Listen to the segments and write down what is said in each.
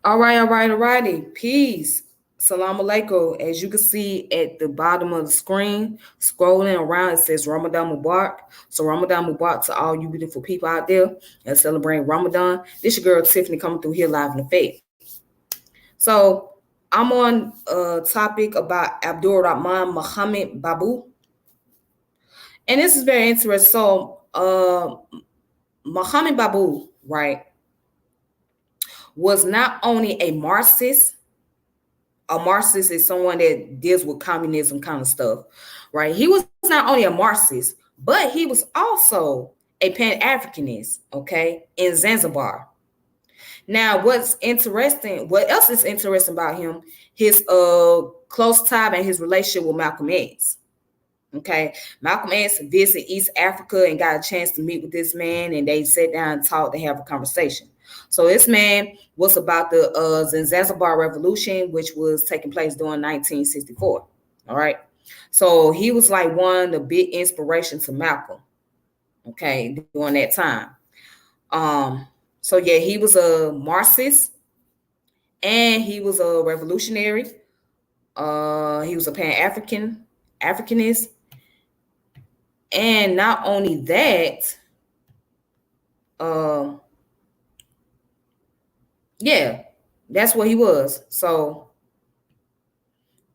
Alrighty. Peace. Salam alaikum. As you can see at the bottom of the screen, scrolling around, it says Ramadan Mubarak. So Ramadan Mubarak to all you beautiful people out there that celebrate Ramadan. This your girl Tiffany coming through here live in the faith. So I'm on a topic about Abdulrahman Mohamed Babu. And this is very interesting. So Mohamed Babu, right, was not only a Marxist. A Marxist is someone that deals with communism kind of stuff, right? He was not only a Marxist, but he was also a Pan-Africanist, okay, in Zanzibar. Now, what else is interesting about him? His close tie and his relationship with Malcolm X. Okay, Malcolm X visited East Africa and got a chance to meet with this man, and they sat down and talked to have a conversation. So this man was about the Zanzibar Revolution, which was taking place during 1964. All right, so he was like one of the big inspirations to Malcolm. Okay, during that time. So yeah, he was a Marxist and he was a revolutionary. He was a Africanist. And not only that, yeah, that's what he was. So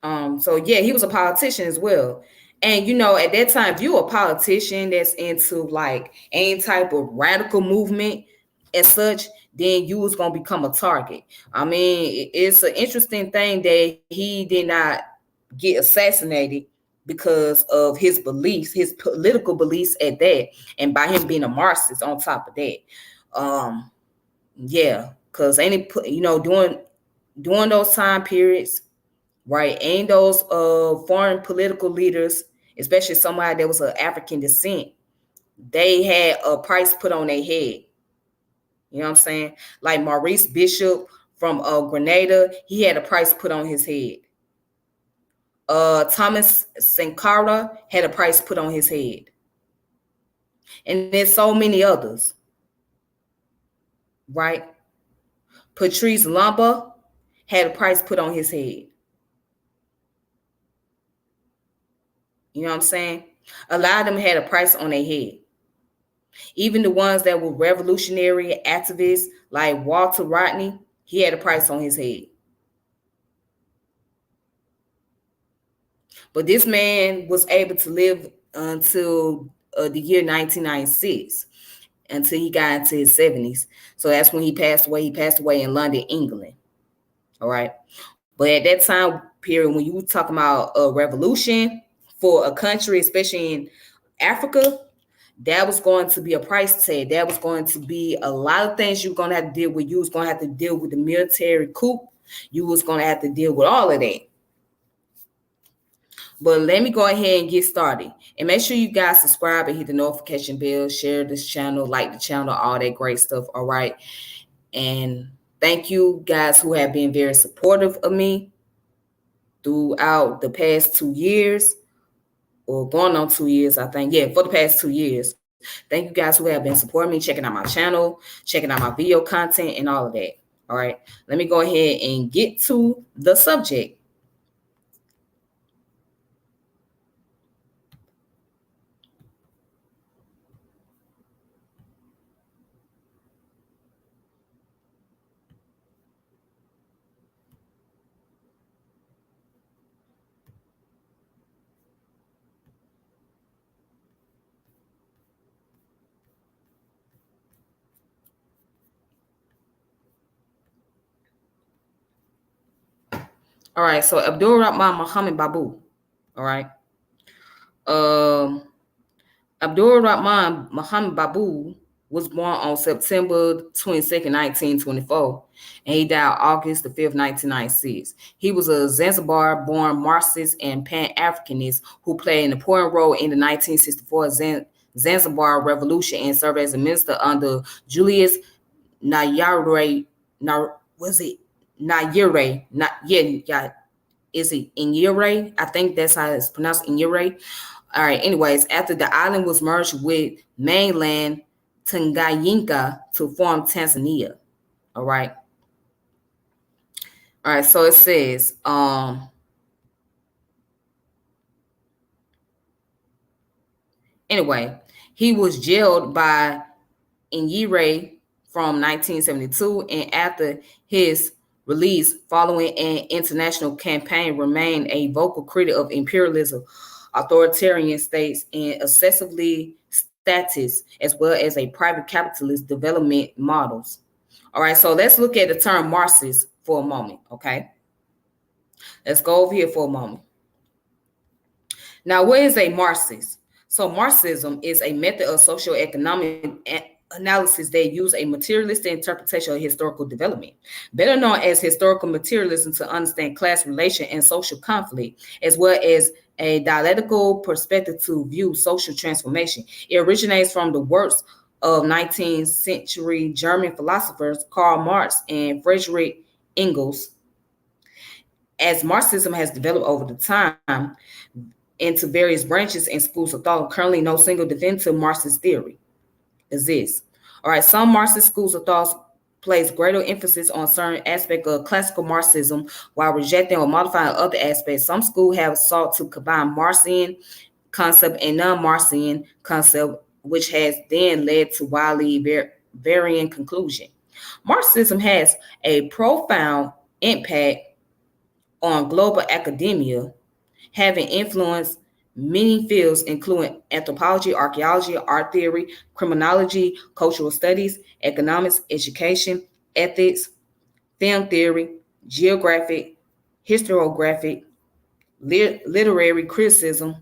yeah, he was a politician as well. And at that time, if you're a politician that's into like any type of radical movement as such, then you was gonna become a target. I mean, it's an interesting thing that he did not get assassinated because of his beliefs, his political beliefs at that, and by him being a Marxist on top of that. Yeah, because during those time periods, right, ain't those foreign political leaders, especially somebody that was of African descent, they had a price put on their head. You know what I'm saying? Like Maurice Bishop from Grenada, he had a price put on his head. Thomas Sankara had a price put on his head. And there's so many others. Right? Patrice Lumumba had a price put on his head. You know what I'm saying? A lot of them had a price on their head. Even the ones that were revolutionary activists like Walter Rodney, he had a price on his head. But this man was able to live until the year 1996, until he got into his 70s. So that's when he passed away. He passed away in London, England. All right. But at that time period, when you were talking about a revolution for a country, especially in Africa, that was going to be a price tag. That was going to be a lot of things you're going to have to deal with. You was going to have to deal with the military coup. You was going to have to deal with all of that. But let me go ahead and get started. And make sure you guys subscribe and hit the notification bell, share this channel, like the channel, all that great stuff. All right. And thank you guys who have been very supportive of me throughout the past 2 years, or going on 2 years, I think. Yeah, for the past 2 years. Thank you guys who have been supporting me, checking out my channel, checking out my video content and all of that. All right. Let me go ahead and get to the subject. All right, so Abdulrahman Mohamed Babu. All right. Abdulrahman Mohamed Babu was born on September 22nd, 1924, and he died August the 5th, 1996. He was a Zanzibar-born Marxist and Pan-Africanist who played an important role in the 1964 Zanzibar Revolution and served as a minister under Julius Nyerere. Nyerere? Is it Nyerere? I think that's how it's pronounced, Nyerere. All right. Anyways, after the island was merged with mainland Tanganyika to form Tanzania. All right. All right, so it says, anyway, he was jailed by Nyere from 1972, and after his release, following an international campaign, remained a vocal critic of imperialism, authoritarian states, and excessively status, as well as a private capitalist development models. All right, so let's look at the term Marxist for a moment, okay? Let's go over here for a moment. Now, what is a Marxist? So, Marxism is a method of socioeconomic analysis that use a materialistic interpretation of historical development, better known as historical materialism, to understand class relation and social conflict, as well as a dialectical perspective to view social transformation. It originates from the works of 19th century German philosophers Karl Marx and Friedrich Engels. As Marxism has developed over the time into various branches and schools of thought, currently no single definitive Marxist theory exists. All right, some Marxist schools of thought place greater emphasis on certain aspects of classical Marxism while rejecting or modifying other aspects. Some schools have sought to combine Marxian concept and non-Marxian concept, which has then led to widely varying conclusions. Marxism has a profound impact on global academia, having influenced many fields, including anthropology, archaeology, art theory, criminology, cultural studies, economics, education, ethics, film theory, geographic, historiographic, literary criticism,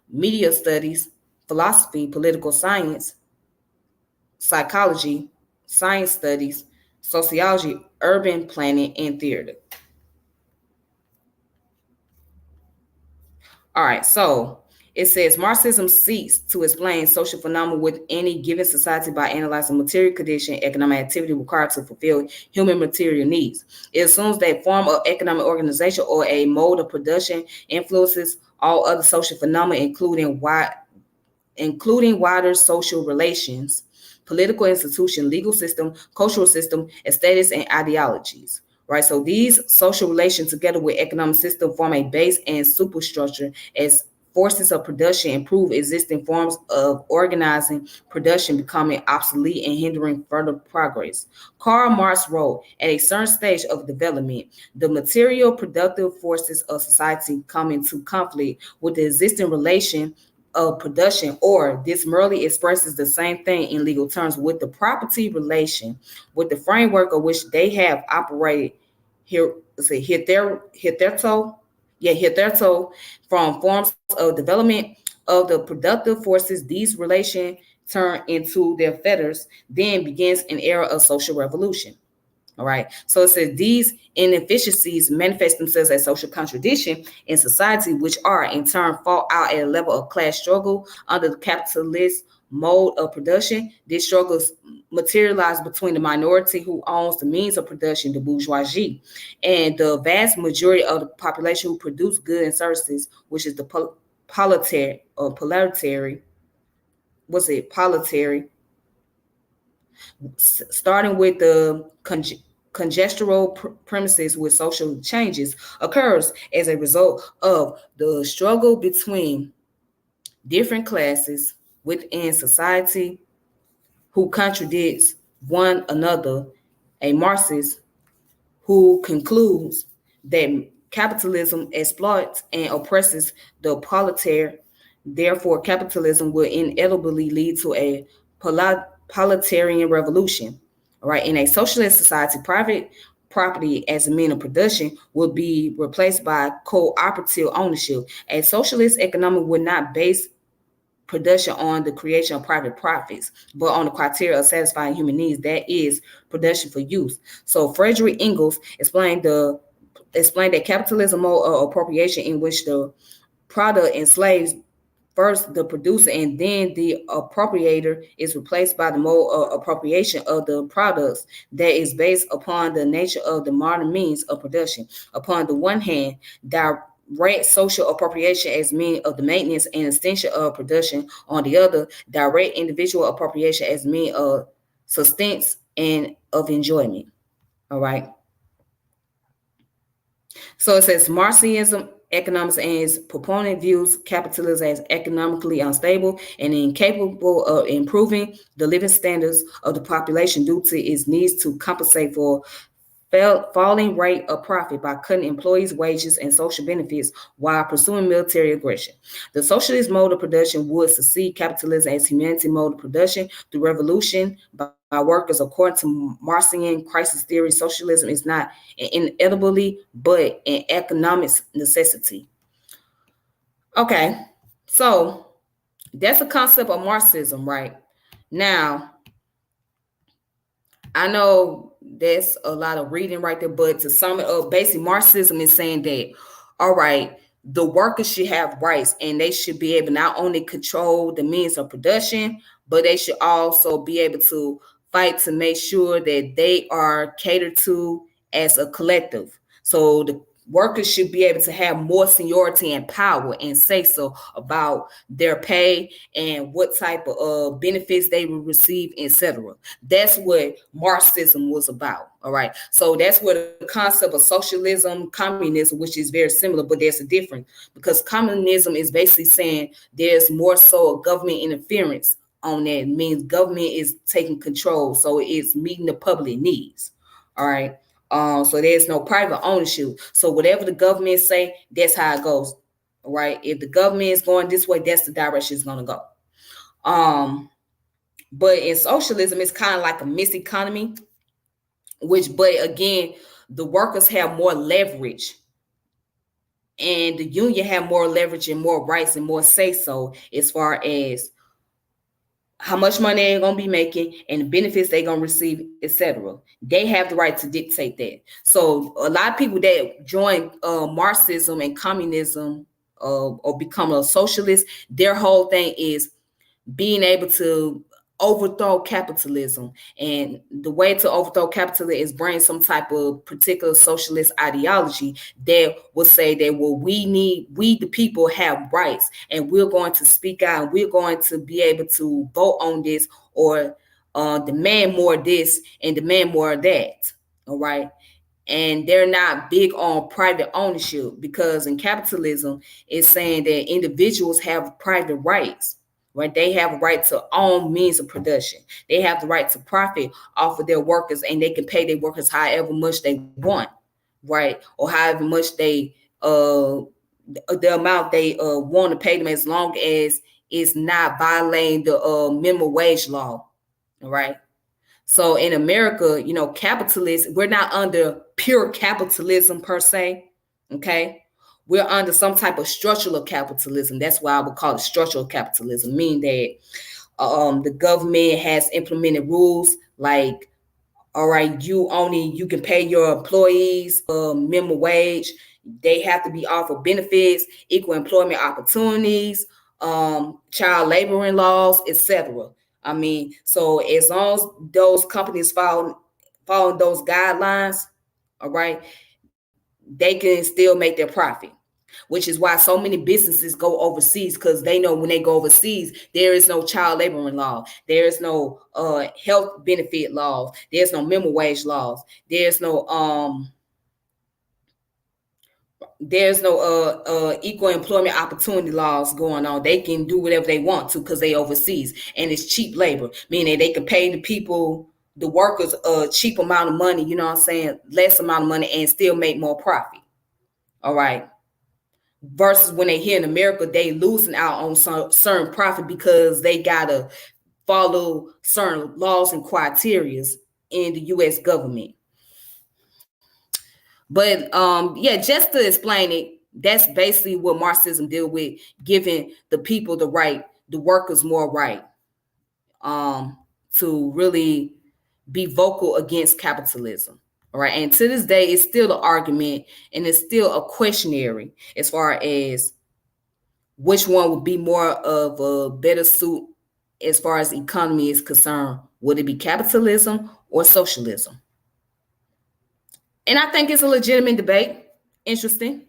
media studies, philosophy, political science, psychology, science studies, sociology, urban planning, and theater. All right, so it says Marxism seeks to explain social phenomena with any given society by analyzing material condition, economic activity required to fulfill human material needs. It assumes that form of economic organization or a mode of production influences all other social phenomena, including wider social relations, political institution, legal system, cultural system, aesthetics, and ideologies. Right, so these social relations, together with economic system, form a base and superstructure as forces of production improve existing forms of organizing production, becoming obsolete and hindering further progress. Karl Marx wrote, at a certain stage of development, the material productive forces of society come into conflict with the existing relation of production, or this merely expresses the same thing in legal terms with the property relation, with the framework of which they have operated here, hitherto from forms of development of the productive forces. These relations turn into their fetters, then begins an era of social revolution. All right. So it says these inefficiencies manifest themselves as social contradiction in society, which are in turn fall out at a level of class struggle under the capitalist mode of production. These struggles materialize between the minority who owns the means of production, the bourgeoisie, and the vast majority of the population who produce goods and services, which is the proletariat. What's it? Proletariat, starting with the congestural premises with social changes occurs as a result of the struggle between different classes within society who contradicts one another. A Marxist who concludes that capitalism exploits and oppresses the proletariat. Therefore, capitalism will inevitably lead to a proletarian revolution. All right, in a socialist society, private property as a means of production will be replaced by cooperative ownership. A socialist economy would not base production on the creation of private profits, but on the criteria of satisfying human needs, that is production for use. So Friedrich Engels explained that capitalism mode of appropriation in which the product enslaves first the producer and then the appropriator is replaced by the mode of appropriation of the products that is based upon the nature of the modern means of production. Upon the one hand, direct social appropriation as means of the maintenance and extension of production. On the other, direct individual appropriation as means of sustenance and of enjoyment. All right. So it says Marxism economics and its proponent views capitalism as economically unstable and incapable of improving the living standards of the population due to its needs to compensate for falling rate of profit by cutting employees' wages and social benefits while pursuing military aggression. The socialist mode of production would succeed capitalism as humanity mode of production through revolution by workers. According to Marxian crisis theory, socialism is not an inevitably but an economic necessity. Okay, so that's a concept of Marxism, right? Now, I know there's a lot of reading right there, but to sum it up, basically Marxism is saying that, all right, the workers should have rights and they should be able not only control the means of production, but they should also be able to fight to make sure that they are catered to as a collective. So the workers should be able to have more seniority and power and say so about their pay and what type of benefits they will receive, etc. That's what Marxism was about. All right. So that's where the concept of socialism, communism, which is very similar, but there's a difference because communism is basically saying there's more so a government interference on that. It means government is taking control. So it's meeting the public needs. All right. So there's no private ownership. So whatever the government say, that's how it goes. All right. If the government is going this way, that's the direction it's going to go. But in socialism, it's kind of like a mixed economy, but again, the workers have more leverage and the union have more leverage and more rights and more say so as far as how much money they're going to be making and the benefits they're going to receive, etc. They have the right to dictate that. So a lot of people that join Marxism and communism or become a socialist, their whole thing is being able to overthrow capitalism. And the way to overthrow capitalism is bring some type of particular socialist ideology that will say that, well, we the people have rights and we're going to speak out and we're going to be able to vote on this or demand more of this and demand more of that. All right. And they're not big on private ownership because in capitalism, it's saying that individuals have private rights. Right, they have a right to own means of production. They have the right to profit off of their workers, and they can pay their workers however much they want, right, or however much they the amount they want to pay them, as long as it's not violating the minimum wage law, right? So in America, capitalists, we're not under pure capitalism per se, okay? We're under some type of structural capitalism. That's why I would call it structural capitalism, meaning that the government has implemented rules like, all right, you can pay your employees minimum wage. They have to be offered benefits, equal employment opportunities, child laboring laws, etc. I mean, so as long as those companies follow those guidelines, all right, they can still make their profit, which is why so many businesses go overseas, because they know when they go overseas, there is no child laboring law. There is no health benefit laws. There's no minimum wage laws. There's no equal employment opportunity laws going on. They can do whatever they want to because they overseas, and it's cheap labor, meaning they can pay the people, the workers, a cheap amount of money, you know what I'm saying, less amount of money, and still make more profit. All right. Versus when they here in America, they losing out on some certain profit because they gotta follow certain laws and criteria in the U.S. government. But yeah, just to explain it, that's basically what Marxism deal with, giving the people the right, the workers more right, to really be vocal against capitalism. All right. And to this day, it's still an argument and it's still a questionary as far as which one would be more of a better suit as far as economy is concerned. Would it be capitalism or socialism? And I think it's a legitimate debate. Interesting.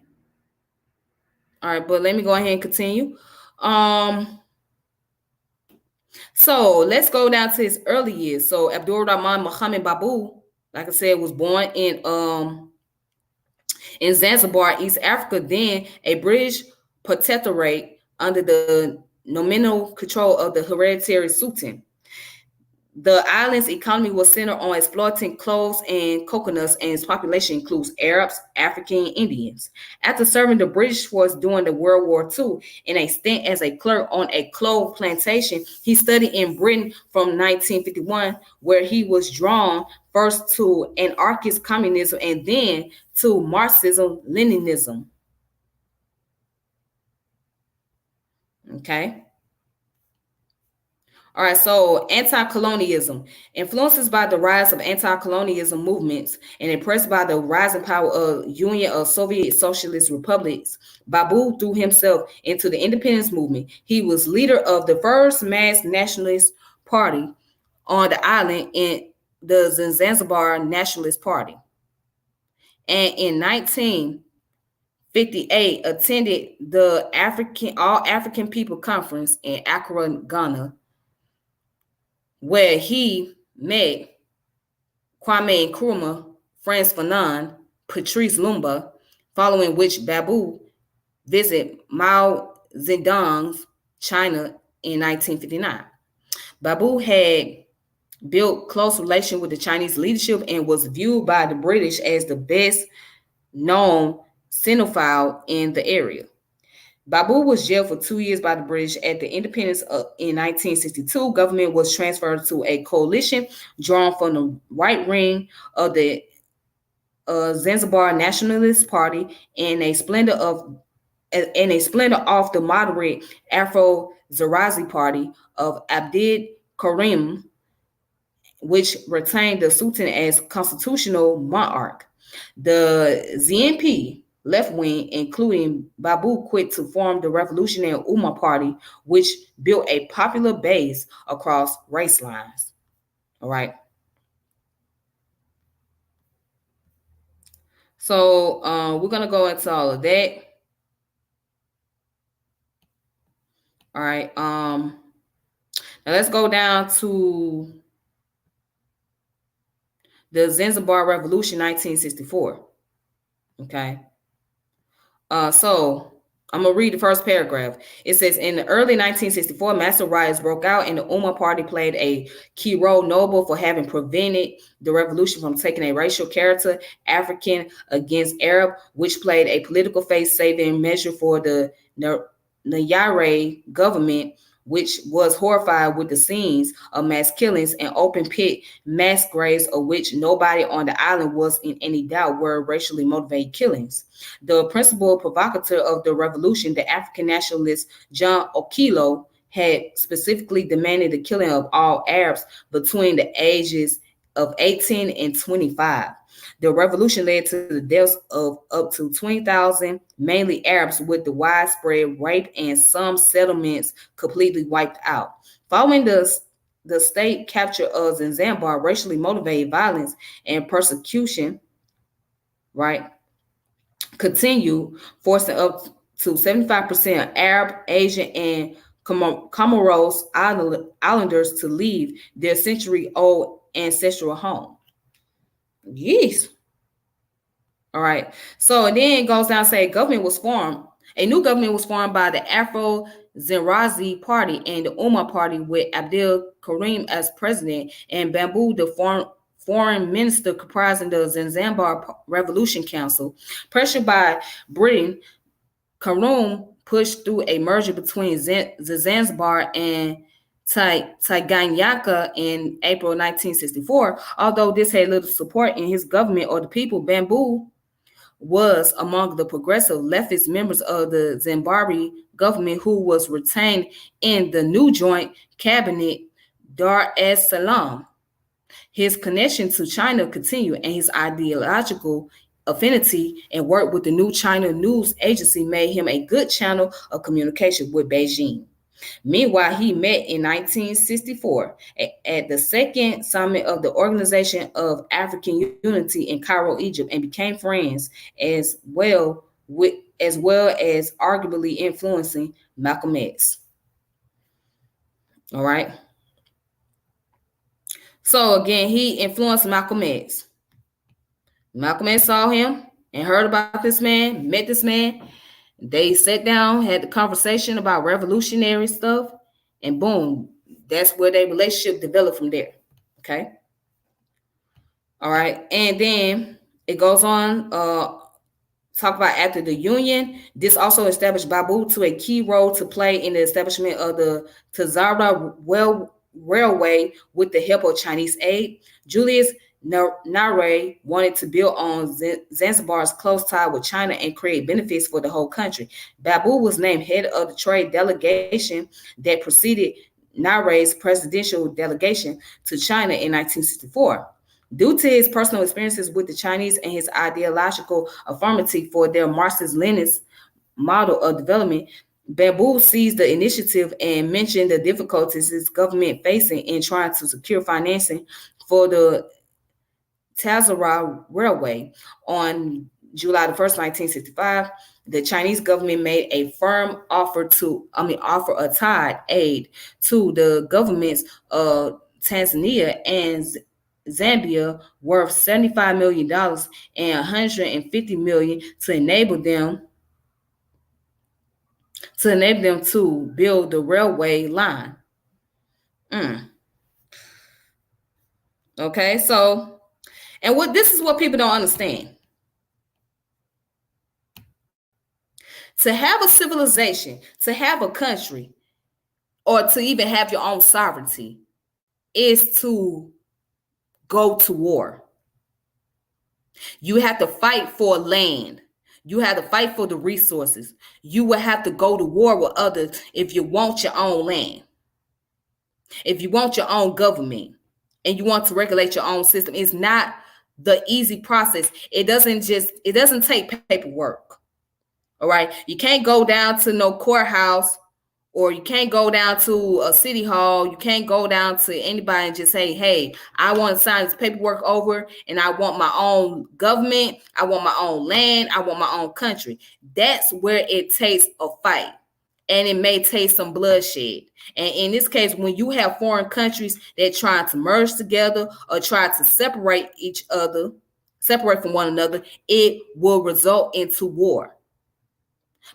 All right, but let me go ahead and continue. So let's go down to his early years. So Abdulrahman Mohamed Babu, like I said, was born in In Zanzibar, East Africa, then a British protectorate under the nominal control of the hereditary sultan. The island's economy was centered on exploiting cloves and coconuts, and its population includes Arabs, African, and Indians. After serving the British force during the World War II in a stint as a clerk on a clove plantation, he studied in Britain from 1951, where he was drawn first to anarchist communism and then to Marxism-Leninism. Okay. All right, so anti-colonialism. Influences by the rise of anti-colonialism movements and impressed by the rising power of Union of Soviet Socialist Republics, Babu threw himself into the independence movement. He was leader of the first mass nationalist party on the island in the Zanzibar Nationalist Party. And in 1958, attended the All African People Conference in Accra, Ghana, where he met Kwame Nkrumah, Frantz Fanon, Patrice Lumumba, following which Babu visited Mao Zedong's China in 1959. Babu had built close relations with the Chinese leadership and was viewed by the British as the best known Sinophile in the area. Babu was jailed for 2 years by the British. At the independence in 1962, government was transferred to a coalition drawn from the right wing of the Zanzibar Nationalist Party and a splendor of the moderate Afro-Zarazi Party of Abdul Karim, which retained the Sultan as constitutional monarch. The ZNP left wing, including Babu, quit to form the Revolutionary Umma Party, which built a popular base across race lines. All right. So we're going to go into all of that. All right. Now let's go down to the Zanzibar Revolution, 1964. Okay. So I'm going to read the first paragraph. It says, in the early 1964, massive riots broke out and the Umma Party played a key role, notable for having prevented the revolution from taking a racial character, African against Arab, which played a political face-saving measure for the Nyerere government, which was horrified with the scenes of mass killings and open pit mass graves, of which nobody on the island was in any doubt were racially motivated killings. The principal provocateur of the revolution, the African nationalist John Okello, had specifically demanded the killing of all Arabs between the ages of 18 and 25. The revolution led to the deaths of up to 20,000, mainly Arabs, with the widespread rape and some settlements completely wiped out. Following the state capture of Zanzibar, racially motivated violence and persecution, right, continued, forcing up to 75% of Arab, Asian, and Comoros Islanders to leave their century-old ancestral home. Yes. All right. So then it goes down to say a new government was formed by the Afro-Zarazi Party and the Umma Party with Abdul Karim as president and Babu, the foreign minister, comprising the Zanzibar Revolution Council. Pressured by Britain, Karim pushed through a merger between Zanzibar and Tanganyika in April 1964. Although this had little support in his government or the people, Babu was among the progressive leftist members of the Zimbabwe government who was retained in the new joint cabinet Dar es Salaam. His connection to China continued, and his ideological affinity and work with the New China News Agency made him a good channel of communication with Beijing. Meanwhile, he met in 1964 at the second summit of the Organization of African Unity in Cairo, Egypt, and became friends as well as arguably influencing Malcolm X. All right. So again, he influenced Malcolm X. Malcolm X saw him and heard about this man, met this man. They sat down, had the conversation about revolutionary stuff, and boom, that's where their relationship developed from there. Okay. All right. And then it goes on, talk about after the union. This also established Babu to a key role to play in the establishment of the Zanzibar Railway with the help of Chinese aid. Julius Nyerere wanted to build on Zanzibar's close tie with China and create benefits for the whole country. Babu was named head of the trade delegation that preceded Nyerere's presidential delegation to China in 1964. Due to his personal experiences with the Chinese and his ideological affirmity for their Marxist-Leninist model of development, Babu seized the initiative and mentioned the difficulties his government facing in trying to secure financing for the Zanzibar Railway. On July the 1st, 1965, the Chinese government made a firm offer a tide aid to the governments of Tanzania and Zambia worth $75 million and $150 million to enable them to build the railway line. Okay, so, and this is what people don't understand. To have a civilization, to have a country, or to even have your own sovereignty is to go to war. You have to fight for land. You have to fight for the resources. You will have to go to war with others if you want your own land. If you want your own government and you want to regulate your own system, it's not the easy process. It doesn't take paperwork. All right. You can't go down to no courthouse, or you can't go down to a city hall. You can't go down to anybody and just say, hey, I want to sign this paperwork over and I want my own government. I want my own land. I want my own country. That's where it takes a fight. And it may take some bloodshed. And in this case, when you have foreign countries that try to merge together or try to separate from one another, it will result into war.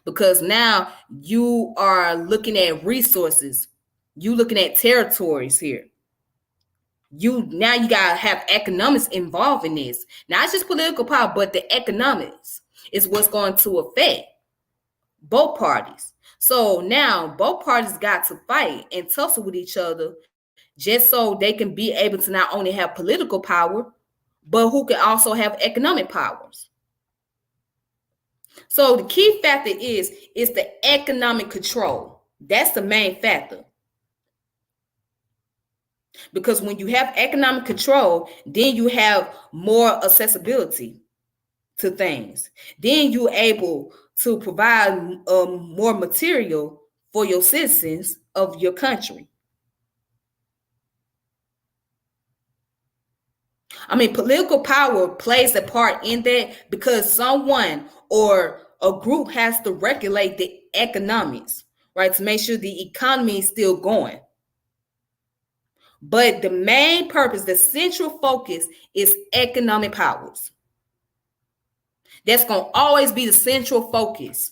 Because now you are looking at resources. You looking at territories here. You gotta have economics involved in this. Not just political power, but the economics is what's going to affect both parties. So now both parties got to fight and tussle with each other just so they can be able to not only have political power, but who can also have economic powers. So the key factor is the economic control. That's the main factor. Because when you have economic control, then you have more accessibility to things. Then you're able to provide more material for your citizens of your country. I mean, political power plays a part in that because someone or a group has to regulate the economics, right? To make sure the economy is still going. But the main purpose, the central focus is economic powers. That's going to always be the central focus.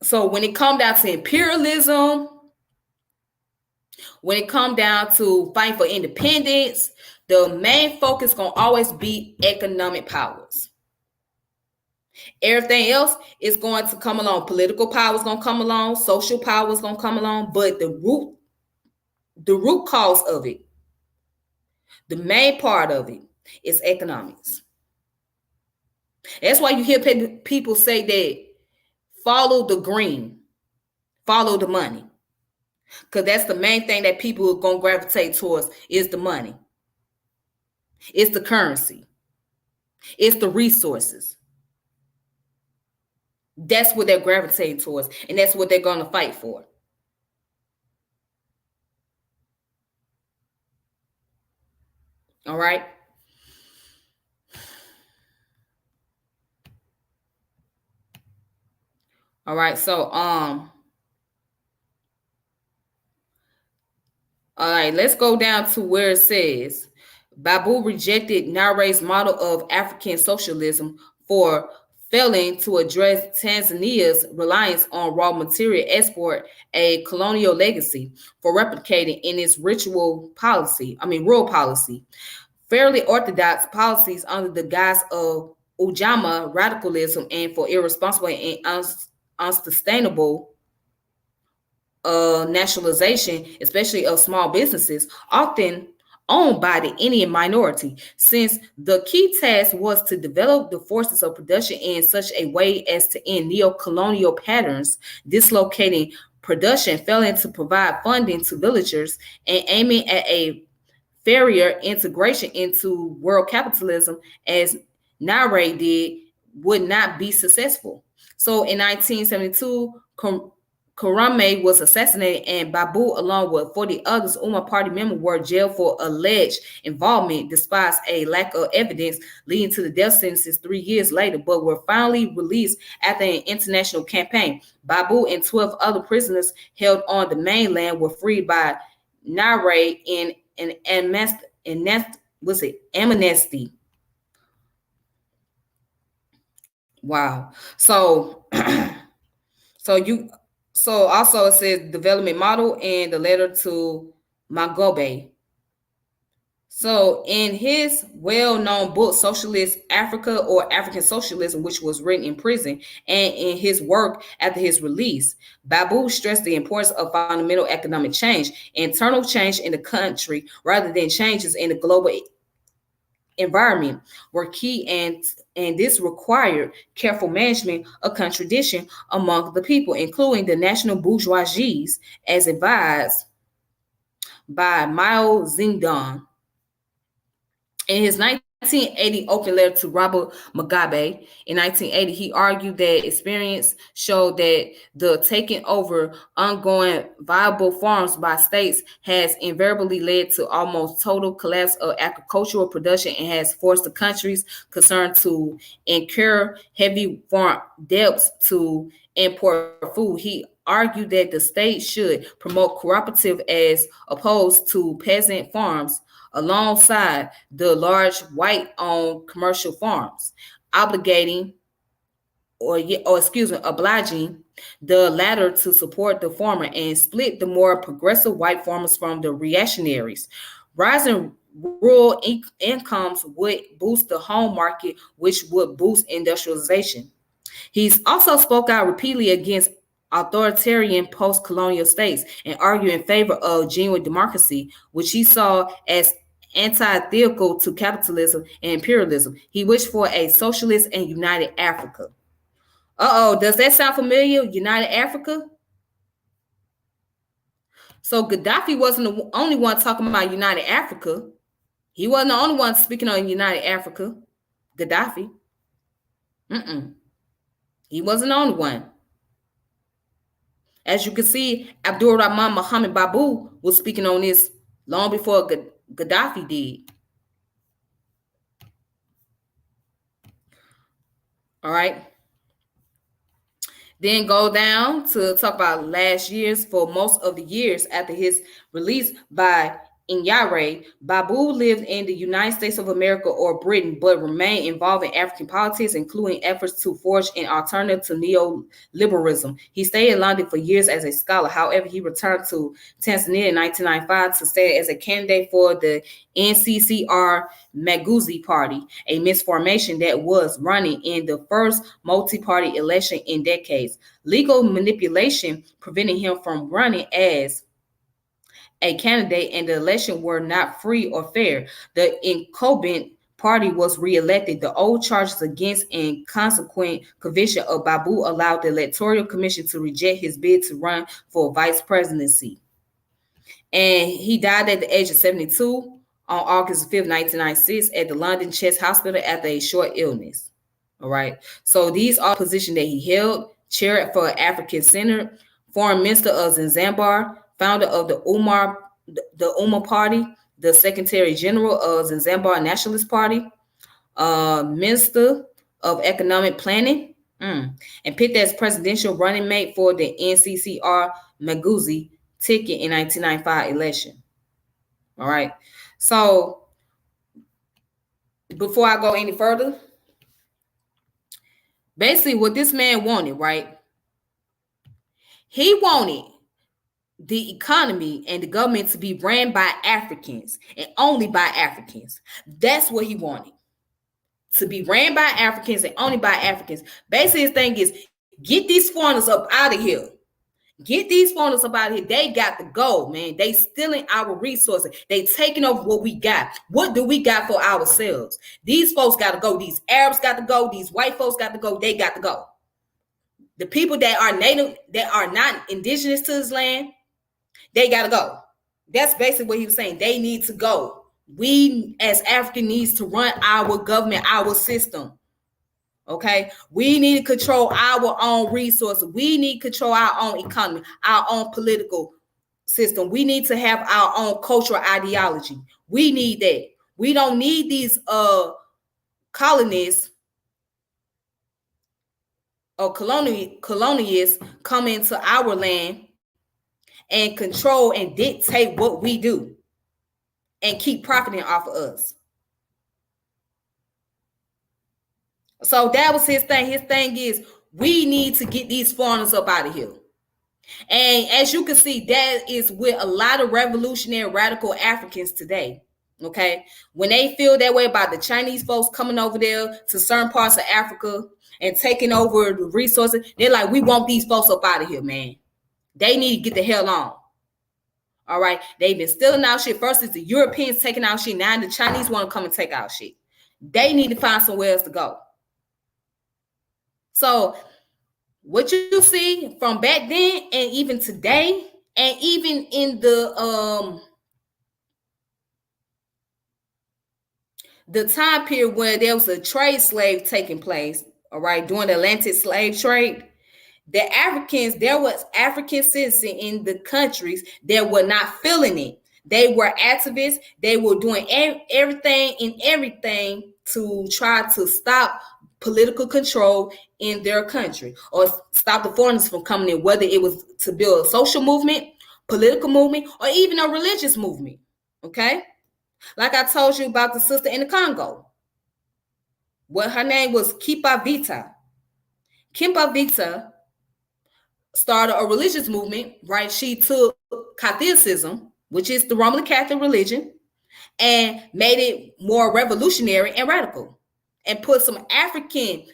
So when it comes down to imperialism, when it comes down to fighting for independence, the main focus going to always be economic powers. Everything else is going to come along. Political power is going to come along. Social power is going to come along. But the root cause of it, the main part of it is economics. That's why you hear people say that follow the green, follow the money. Because that's the main thing that people are going to gravitate towards is the money. It's the currency. It's the resources. That's what they're gravitating towards. And that's what they're going to fight for. All right. All right. So, all right, let's go down to where it says Babu rejected Nyerere model of African socialism for failing to address Tanzania's reliance on raw material export, a colonial legacy, for replicating in its rural policy. Fairly orthodox policies under the guise of Ujamaa radicalism and for irresponsible and unsustainable nationalization, especially of small businesses, often owned by the Indian minority, since the key task was to develop the forces of production in such a way as to end neo-colonial patterns, dislocating production, failing to provide funding to villagers, and aiming at a fairer integration into world capitalism as Nyerere did, would not be successful. So in 1972, Karume was assassinated, and Babu, along with 40 others, Umar Party members, were jailed for alleged involvement, despite a lack of evidence, leading to the death sentences 3 years later, but were finally released after an international campaign. Babu and 12 other prisoners held on the mainland were freed by Nyerere in amnesty. Wow. So so also it says development model and the letter to Magobe. So in his well-known book, Socialist Africa or African Socialism, which was written in prison, and in his work after his release, Babu stressed the importance of fundamental economic change, internal change in the country, rather than changes in the global environment were key, and this required careful management of contradiction among the people, including the national bourgeoisies, as advised by Mao Zedong. In his 1980 open letter to Robert Mugabe, in 1980, he argued that experience showed that the taking over ongoing viable farms by states has invariably led to almost total collapse of agricultural production and has forced the countries concerned to incur heavy farm debts to import food. He argued that the state should promote cooperative as opposed to peasant farms alongside the large white-owned commercial farms, obliging the latter to support the former and split the more progressive white farmers from the reactionaries. Rising rural incomes would boost the home market, which would boost industrialization. He's also spoke out repeatedly against authoritarian post-colonial states and argued in favor of genuine democracy, which he saw as antithetical to capitalism and imperialism. He wished for a socialist and united Africa. Does that sound familiar? United Africa? So Gaddafi wasn't the only one talking about United Africa. He wasn't the only one speaking on United Africa. Gaddafi. He wasn't the only one. As you can see, Abdulrahman Mohamed Babu was speaking on this long before Gaddafi did. All right. Then go down to talk about last year's. For most of the years after his release by Nyerere, Babu lived in the United States of America or Britain, but remained involved in African politics, including efforts to forge an alternative to neoliberalism. He stayed in London for years as a scholar. However, he returned to Tanzania in 1995 to stand as a candidate for the NCCR Mageuzi Party, a misformation that was running in the first multi-party election in decades. Legal manipulation prevented him from running as a candidate, and the election were not free or fair. The incumbent party was reelected. The old charges against and consequent conviction of Babu allowed the Electoral Commission to reject his bid to run for vice presidency. And he died at the age of 72 on August 5th, 1996 at the London Chest Hospital after a short illness. All right. So these are positions that he held: chair for African Center, foreign minister of Zanzibar, founder of the Umar Party, the Secretary General of Zanzibar Nationalist Party, Minister of Economic Planning, and picked as presidential running mate for the NCCR Mageuzi ticket in 1995 election. All right. So before I go any further, basically what this man wanted, right? He wanted the economy and the government to be ran by Africans and only by Africans. That's what he wanted. To be ran by Africans and only by Africans. Basically, his thing is get these foreigners up out of here. Get these foreigners up out of here. They got to go, man. They stealing our resources. They taking over what we got. What do we got for ourselves? These folks got to go. These Arabs got to go. These white folks got to go. They got to go. The people that are native, that are not indigenous to this land, they got to go. That's basically what he was saying. They need to go. We as African needs to run our government, our system. Okay, we need to control our own resources. We need to control our own economy, our own political system. We need to have our own cultural ideology. We need that. We don't need these colonists or colonialists come into our land and control and dictate what we do and keep profiting off of us. So that was his thing. His thing is we need to get these foreigners up out of here. And as you can see, that is with a lot of revolutionary radical Africans today. Okay. When they feel that way about the Chinese folks coming over there to certain parts of Africa and taking over the resources, they're like, we want these folks up out of here, man. They need to get the hell on. All right. They've been stealing our shit. First, it's the Europeans taking our shit. Now the Chinese want to come and take our shit. They need to find somewhere else to go. So what you see from back then and even today, and even in the time period where there was a trade slave taking place, all right, during the Atlantic slave trade, the Africans, there was African citizens in the countries that were not feeling it. They were activists. They were doing everything to try to stop political control in their country or stop the foreigners from coming in, whether it was to build a social movement, political movement, or even a religious movement. Okay? Like I told you about the sister in the Congo. Well, her name was Kipa Vita. Kipa Vita started a religious movement, right? She took Catholicism, which is the Roman Catholic religion, and made it more revolutionary and radical and put some African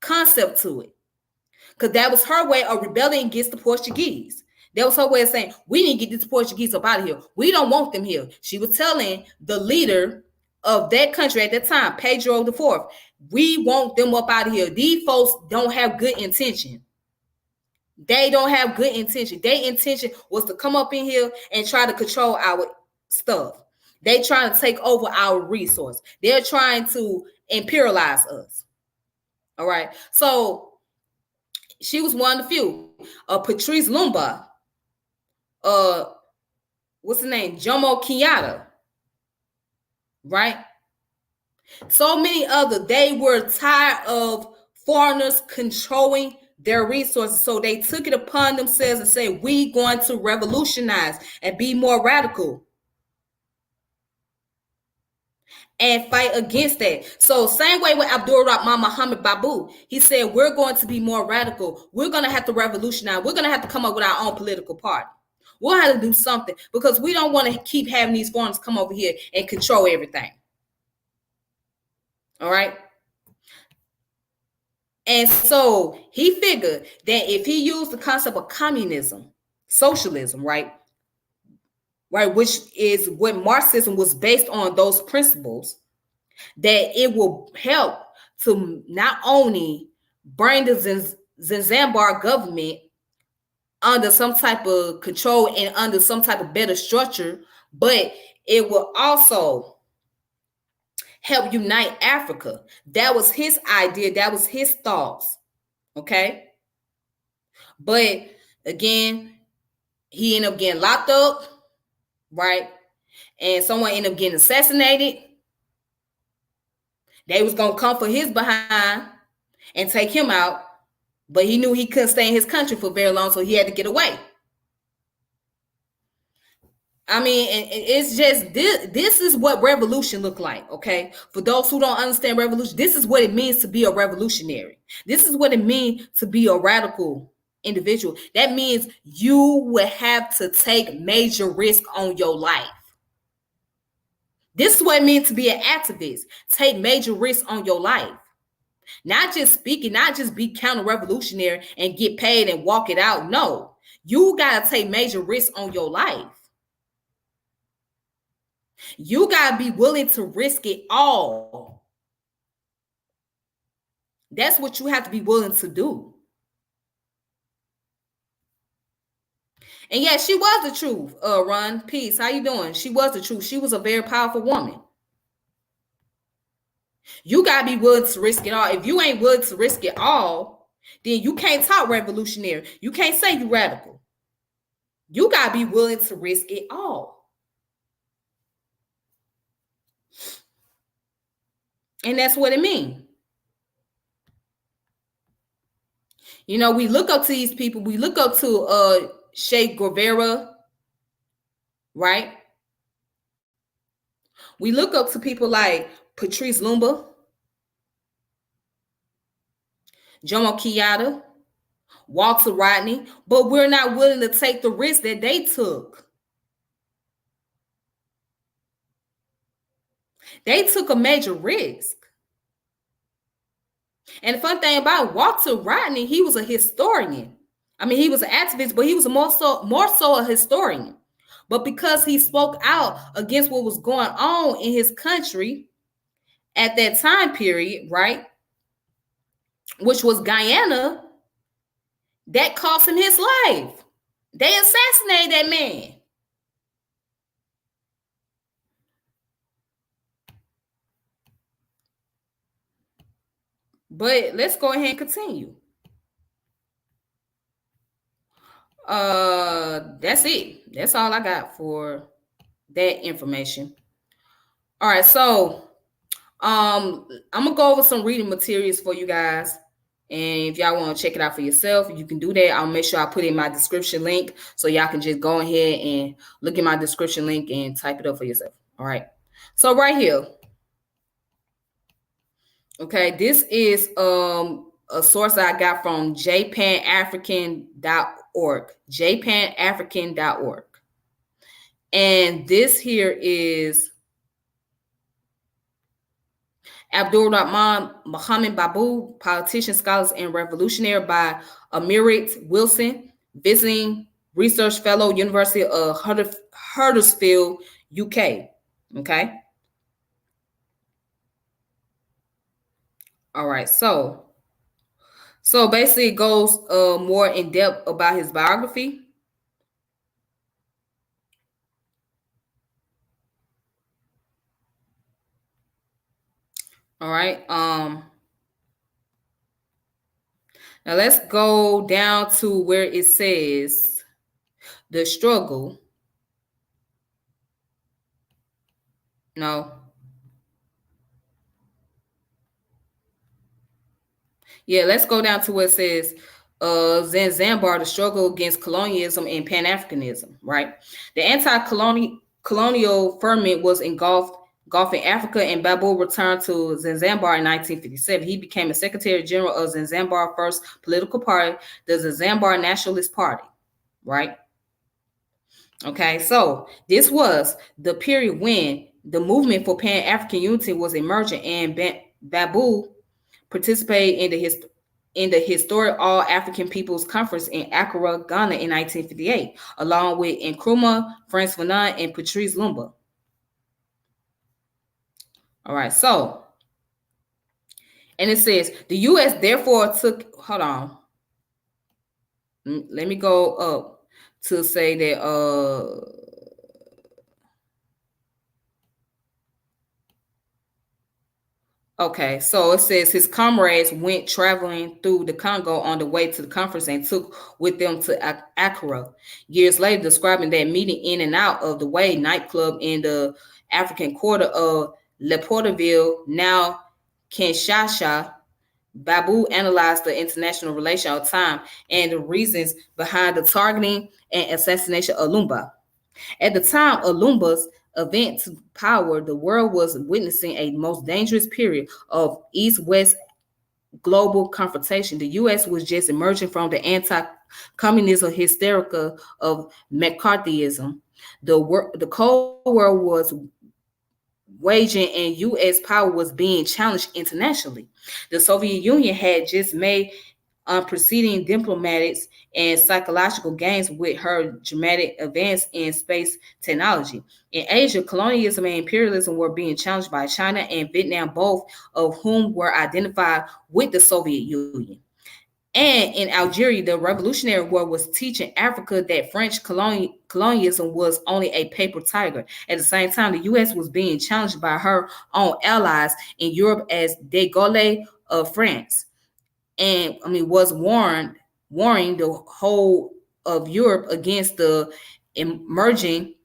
concept to it. Because that was her way of rebelling against the Portuguese. That was her way of saying, we need to get these Portuguese up out of here. We don't want them here. She was telling the leader of that country at that time, Pedro IV, we want them up out of here. These folks don't have good intention. They don't have good intention. Their intention was to come up in here and try to control our stuff. They trying to take over our resource. They're trying to imperialize us. All right. So she was one of the few. Patrice Lumumba. What's the name? Jomo Kenyatta. Right? So many others. They were tired of foreigners controlling their resources. So they took it upon themselves and said, we going to revolutionize and be more radical and fight against that. So same way with Abdulrahman Mohamed Babu, he said, we're going to be more radical. We're going to have to revolutionize. We're going to have to come up with our own political party. We'll have to do something because we don't want to keep having these foreigners come over here and control everything. All right. And so he figured that if he used the concept of communism, socialism, right, which is what Marxism was based on, those principles, that it will help to not only bring the Zanzibar government under some type of control and under some type of better structure, but it will also help unite Africa. That was his idea. That was his thoughts. Okay. But again, he ended up getting locked up, right? And someone ended up getting assassinated. They was going to come for his behind and take him out. But he knew he couldn't stay in his country for very long, so he had to get away. I mean, it's just this is what revolution look like, okay? For those who don't understand revolution, this is what it means to be a revolutionary. This is what it means to be a radical individual. That means you will have to take major risk on your life. This is what it means to be an activist. Take major risks on your life. Not just speaking, not just be counter-revolutionary and get paid and walk it out. No, you got to take major risks on your life. You got to be willing to risk it all. That's what you have to be willing to do. And yeah, she was the truth. Ron, peace. How you doing? She was the truth. She was a very powerful woman. You got to be willing to risk it all. If you ain't willing to risk it all, then you can't talk revolutionary. You can't say you radical. You got to be willing to risk it all. And that's what it means. You know, we look up to these people. We look up to Che Guevara, right? We look up to people like Patrice Lumumba, Jomo Kenyatta, Walter Rodney, but we're not willing to take the risk that they took. They took a major risk. And the fun thing about Walter Rodney, he was a historian. I mean, he was an activist, but he was more so a historian. But because he spoke out against what was going on in his country at that time period, right, which was Guyana, that cost him his life. They assassinated that man. But let's go ahead and continue. That's it. That's all I got for that information. All right, so I'm gonna go over some reading materials for you guys. And if y'all want to check it out for yourself, you can do that. I'll make sure I put in my description link so y'all can just go ahead and look at my description link and type it up for yourself. All right. So right here. Okay, this is a source I got from jpanafrican.org. jpanafrican.org. And this here is Abdulrahman Mohamed Babu, Politician, Scholars, and Revolutionary by Amrit Wilson, visiting research fellow, University of Huddersfield, UK. Okay. All right. So basically it goes more in depth about his biography. All right. Now let's go down to where it says the struggle. No. Yeah, let's go down to where it says Zanzibar, the struggle against colonialism and Pan-Africanism, right? The anti-colonial ferment was engulfing Africa, and Babu returned to Zanzibar in 1957. He became a Secretary General of Zanzibar first political party, the Zanzibar Nationalist Party, right? Okay, so this was the period when the movement for Pan-African unity was emerging, and Babu participated in the historic All African Peoples Conference in Accra, Ghana in 1958, along with Nkrumah, Frantz Fanon, and Patrice Lumumba. All right, so, and it says, the U.S. therefore took, hold on, let me go up to say that, okay, so it says his comrades went traveling through the Congo on the way to the conference and took with them to Accra. Years later, describing that meeting in and out of the way nightclub in the African quarter of Leopoldville, now Kinshasa, Babu analyzed the international relation of time and the reasons behind the targeting and assassination of Lumumba. At the time of Lumumba's advent to power, the world was witnessing a most dangerous period of East-West global confrontation. The U.S. was just emerging from the anti-communism hysteria of McCarthyism. The Cold War was waging and U.S. power was being challenged internationally. The Soviet Union had just made unprecedented diplomatic and psychological gains with her dramatic advance in space technology. In Asia, colonialism and imperialism were being challenged by China and Vietnam, both of whom were identified with the Soviet Union. And in Algeria, the Revolutionary War was teaching Africa that French colonialism was only a paper tiger. At the same time, the U.S. was being challenged by her own allies in Europe as de Gaulle of France, and was warning the whole of Europe against the emerging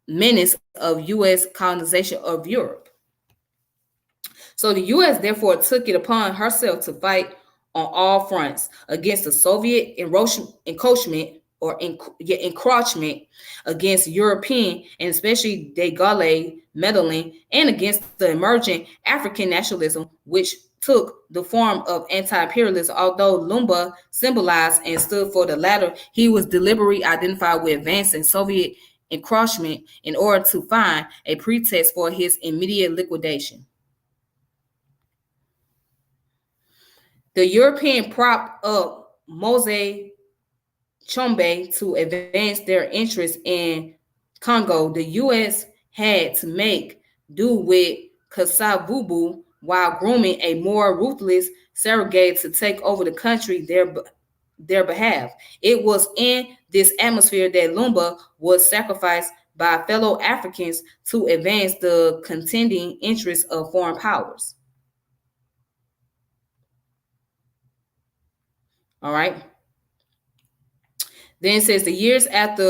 menace of U.S. colonization of Europe. So the U.S. therefore took it upon herself to fight on all fronts against the Soviet encroachment against European and especially de Gaulle meddling, and against the emerging African nationalism, which took the form of anti-imperialism. Although Lumumba symbolized and stood for the latter, he was deliberately identified with advancing Soviet encroachment in order to find a pretext for his immediate liquidation. The European propped up Mose Chombe to advance their interests in Congo. The U.S. had to make do with Kasavubu while grooming a more ruthless surrogate to take over the country their behalf. It was in this atmosphere that Lumumba was sacrificed by fellow Africans to advance the contending interests of foreign powers. All right. Then it says the years after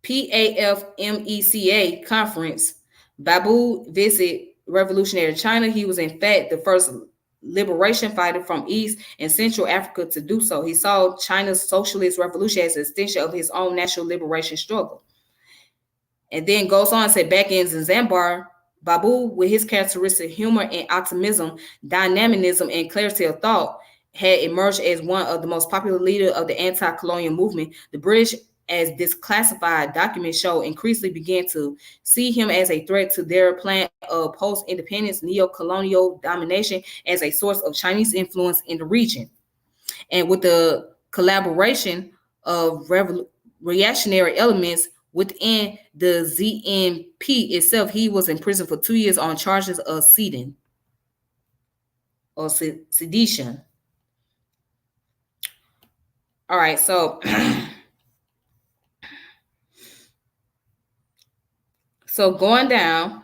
PAFMECA conference, Babu visited revolutionary China. He was in fact the first liberation fighter from East and Central Africa to do so. He saw China's socialist revolution as an extension of his own national liberation struggle. And then goes on to say, back in Zanzibar, Babu, with his characteristic humor and optimism, dynamism, and clarity of thought, had emerged as one of the most popular leaders of the anti-colonial movement. The British, as disclassified documents show, increasingly began to see him as a threat to their plan of post-independence neo-colonial domination as a source of Chinese influence in the region. And with the collaboration of reactionary elements within the ZNP itself, he was imprisoned for 2 years on charges of sedition. All right, so going down.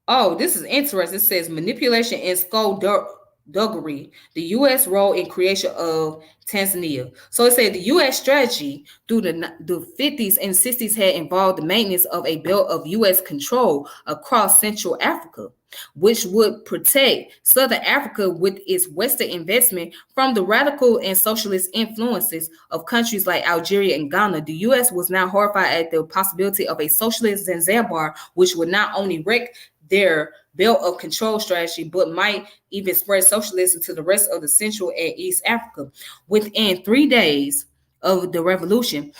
Oh, this is interesting. It says manipulation and skullduggery, the U.S. role in creation of Tanzania. So it said the U.S. strategy through the 50s and 60s had involved the maintenance of a belt of U.S. control across Central Africa, which would protect Southern Africa with its Western investment from the radical and socialist influences of countries like Algeria and Ghana. The U.S. was now horrified at the possibility of a socialist Zanzibar, which would not only wreck their belt of control strategy, but might even spread socialism to the rest of the Central and East Africa. Within 3 days of the revolution,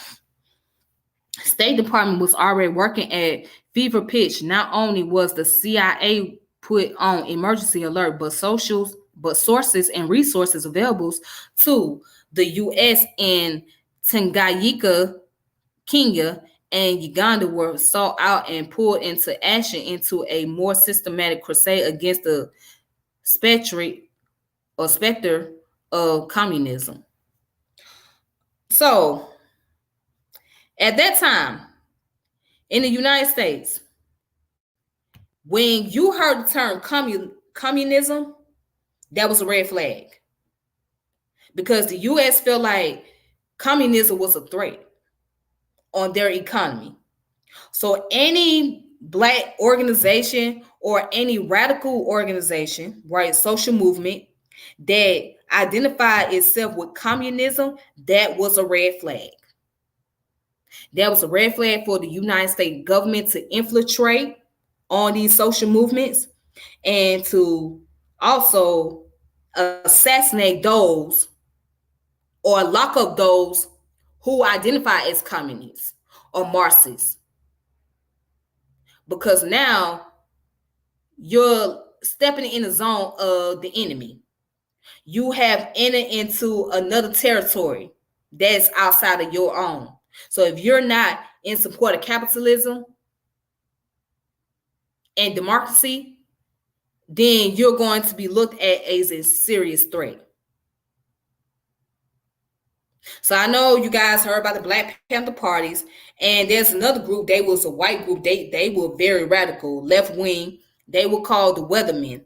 State Department was already working at fever pitch. Not only was the CIA put on emergency alert, but sources and resources available to the U.S. in Tanganyika, Kenya, and Uganda were sought out and pulled into action into a more systematic crusade against the specter of communism. So, at that time, in the United States, when you heard the term communism, that was a red flag. Because the U.S. felt like communism was a threat on their economy. So any Black organization or any radical organization, right, social movement that identified itself with communism, that was a red flag. That was a red flag for the United States government to infiltrate on these social movements and to also assassinate those or lock up those who identify as communists or Marxists. Because now you're stepping in the zone of the enemy. You have entered into another territory that's outside of your own. So if you're not in support of capitalism and democracy, then you're going to be looked at as a serious threat. So I know you guys heard about the Black Panther parties, and there's another group. They was a white group. They were very radical, left wing. They were called the Weathermen.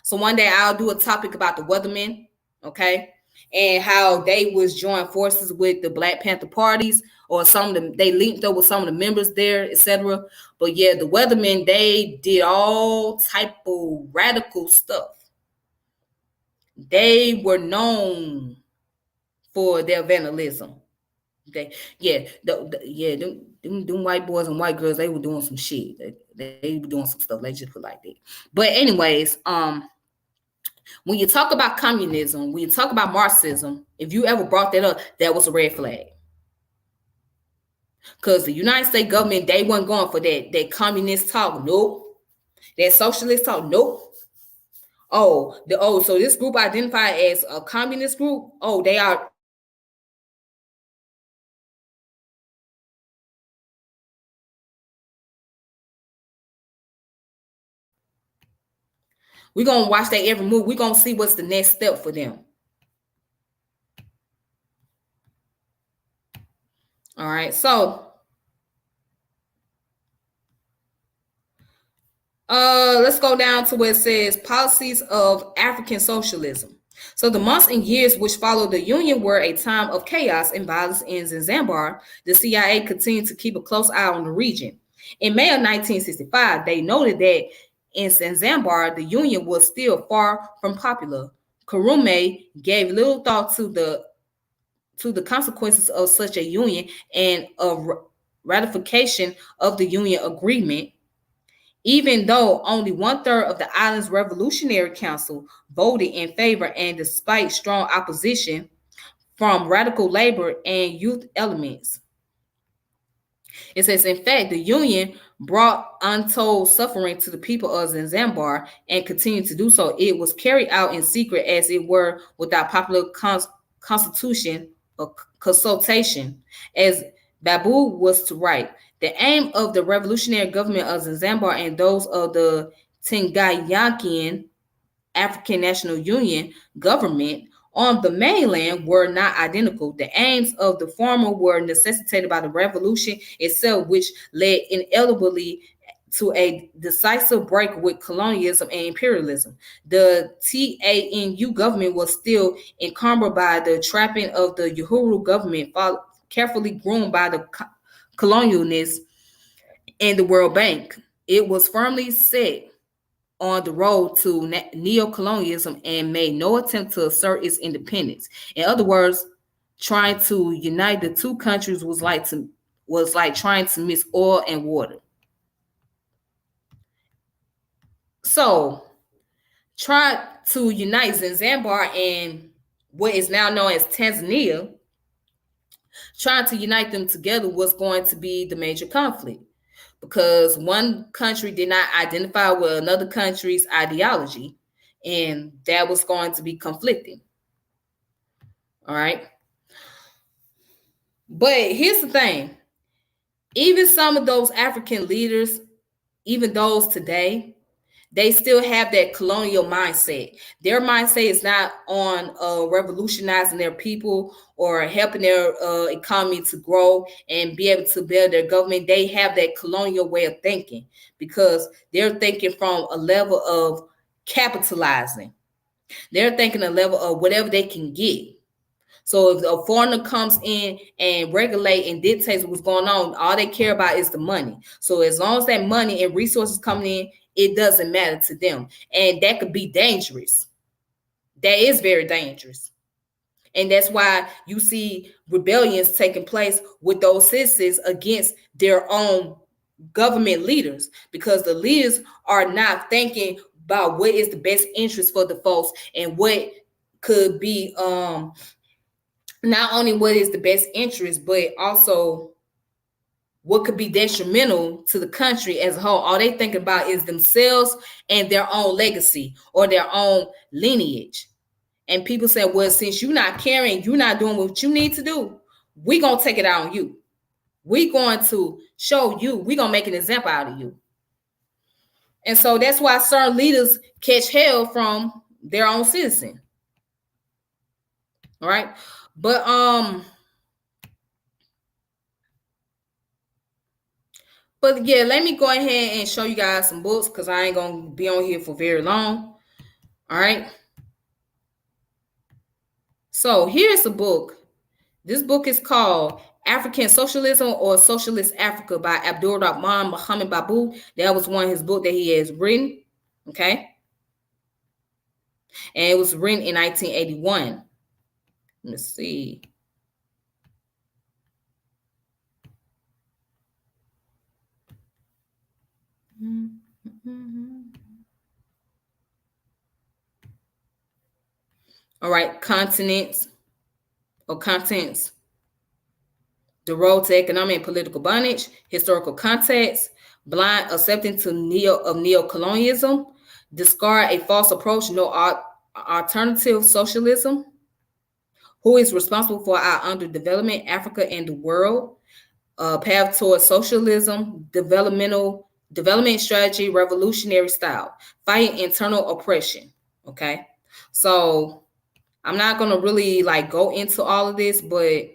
So one day I'll do a topic about the Weathermen, okay, and how they was joined forces with the Black Panther parties, or some of them. They linked up with some of the members there, etc. But yeah, the Weathermen, they did all type of radical stuff. They were known for their vandalism. Okay, yeah, them white boys and white girls, they were doing some shit. They were doing some stuff. Let's just put it like that. But anyways, when you talk about communism, when you talk about Marxism, if you ever brought that up, that was a red flag. Because the United States government, they weren't going for that communist talk. Nope. That socialist talk. Nope. So this group identified as a communist group. Oh, they are. We're going to watch their every move. We're going to see what's the next step for them. All right. So, let's go down to where it says policies of African socialism. So the months and years which followed the Union were a time of chaos and violence in Zanzibar. The CIA continued to keep a close eye on the region. In May of 1965, they noted that in Zanzibar, the Union was still far from popular. Karume gave little thought to the consequences of such a union and of ratification of the Union agreement, even though only 1/3 of the island's Revolutionary Council voted in favor, and despite strong opposition from radical labor and youth elements. It says, in fact, the Union brought untold suffering to the people of Zanzibar and continued to do so. It was carried out in secret, as it were, without popular constitution or consultation, as Babu was to write. The aim of the revolutionary government of Zanzibar and those of the Tanganyikan African National Union government on the mainland were not identical. The aims of the former were necessitated by the revolution itself, which led inevitably to a decisive break with colonialism and imperialism. The TANU government was still encumbered by the trapping of the Uhuru government, carefully groomed by the colonialists and the World Bank. It was firmly set on the road to neo-colonialism and made no attempt to assert its independence. In other words, trying to unite the two countries was like trying to mix oil and water. So, try to unite Zanzibar and what is now known as Tanzania. Trying to unite them together was going to be the major conflict, because one country did not identify with another country's ideology, and that was going to be conflicting. All right. But here's the thing. Even some of those African leaders, even those today, they still have that colonial mindset. Their mindset is not on revolutionizing their people or helping their economy to grow and be able to build their government. They have that colonial way of thinking because they're thinking from a level of capitalizing. They're thinking a level of whatever they can get. So if a foreigner comes in and regulate and dictates what's going on, all they care about is the money. So as long as that money and resources coming in, it doesn't matter to them. And that could be dangerous. That is very dangerous. And that's why you see rebellions taking place with those citizens against their own government leaders, because the leaders are not thinking about what is the best interest for the folks, and what could be not only what is the best interest, but also what could be detrimental to the country as a whole. All they think about is themselves and their own legacy or their own lineage. And people say, well, since you're not caring, you're not doing what you need to do, we're going to take it out on you. We're going to show you, we're going to make an example out of you. And so that's why certain leaders catch hell from their own citizen. All right. But yeah, let me go ahead and show you guys some books, because I ain't gonna be on here for very long. All right. So here's a book. This book is called African Socialism or Socialist Africa by Abdulrahman Mohamed Babu. That was one of his books that he has written. Okay. And it was written in 1981. Let's see. All right, contents. The road to economic and political bondage, historical context, blind acceptance to neo-colonialism, discard a false approach, no alternative socialism, who is responsible for our underdevelopment, Africa and the world, path towards socialism, development strategy, revolutionary style, fighting internal oppression. Okay, so I'm not gonna really go into all of this, but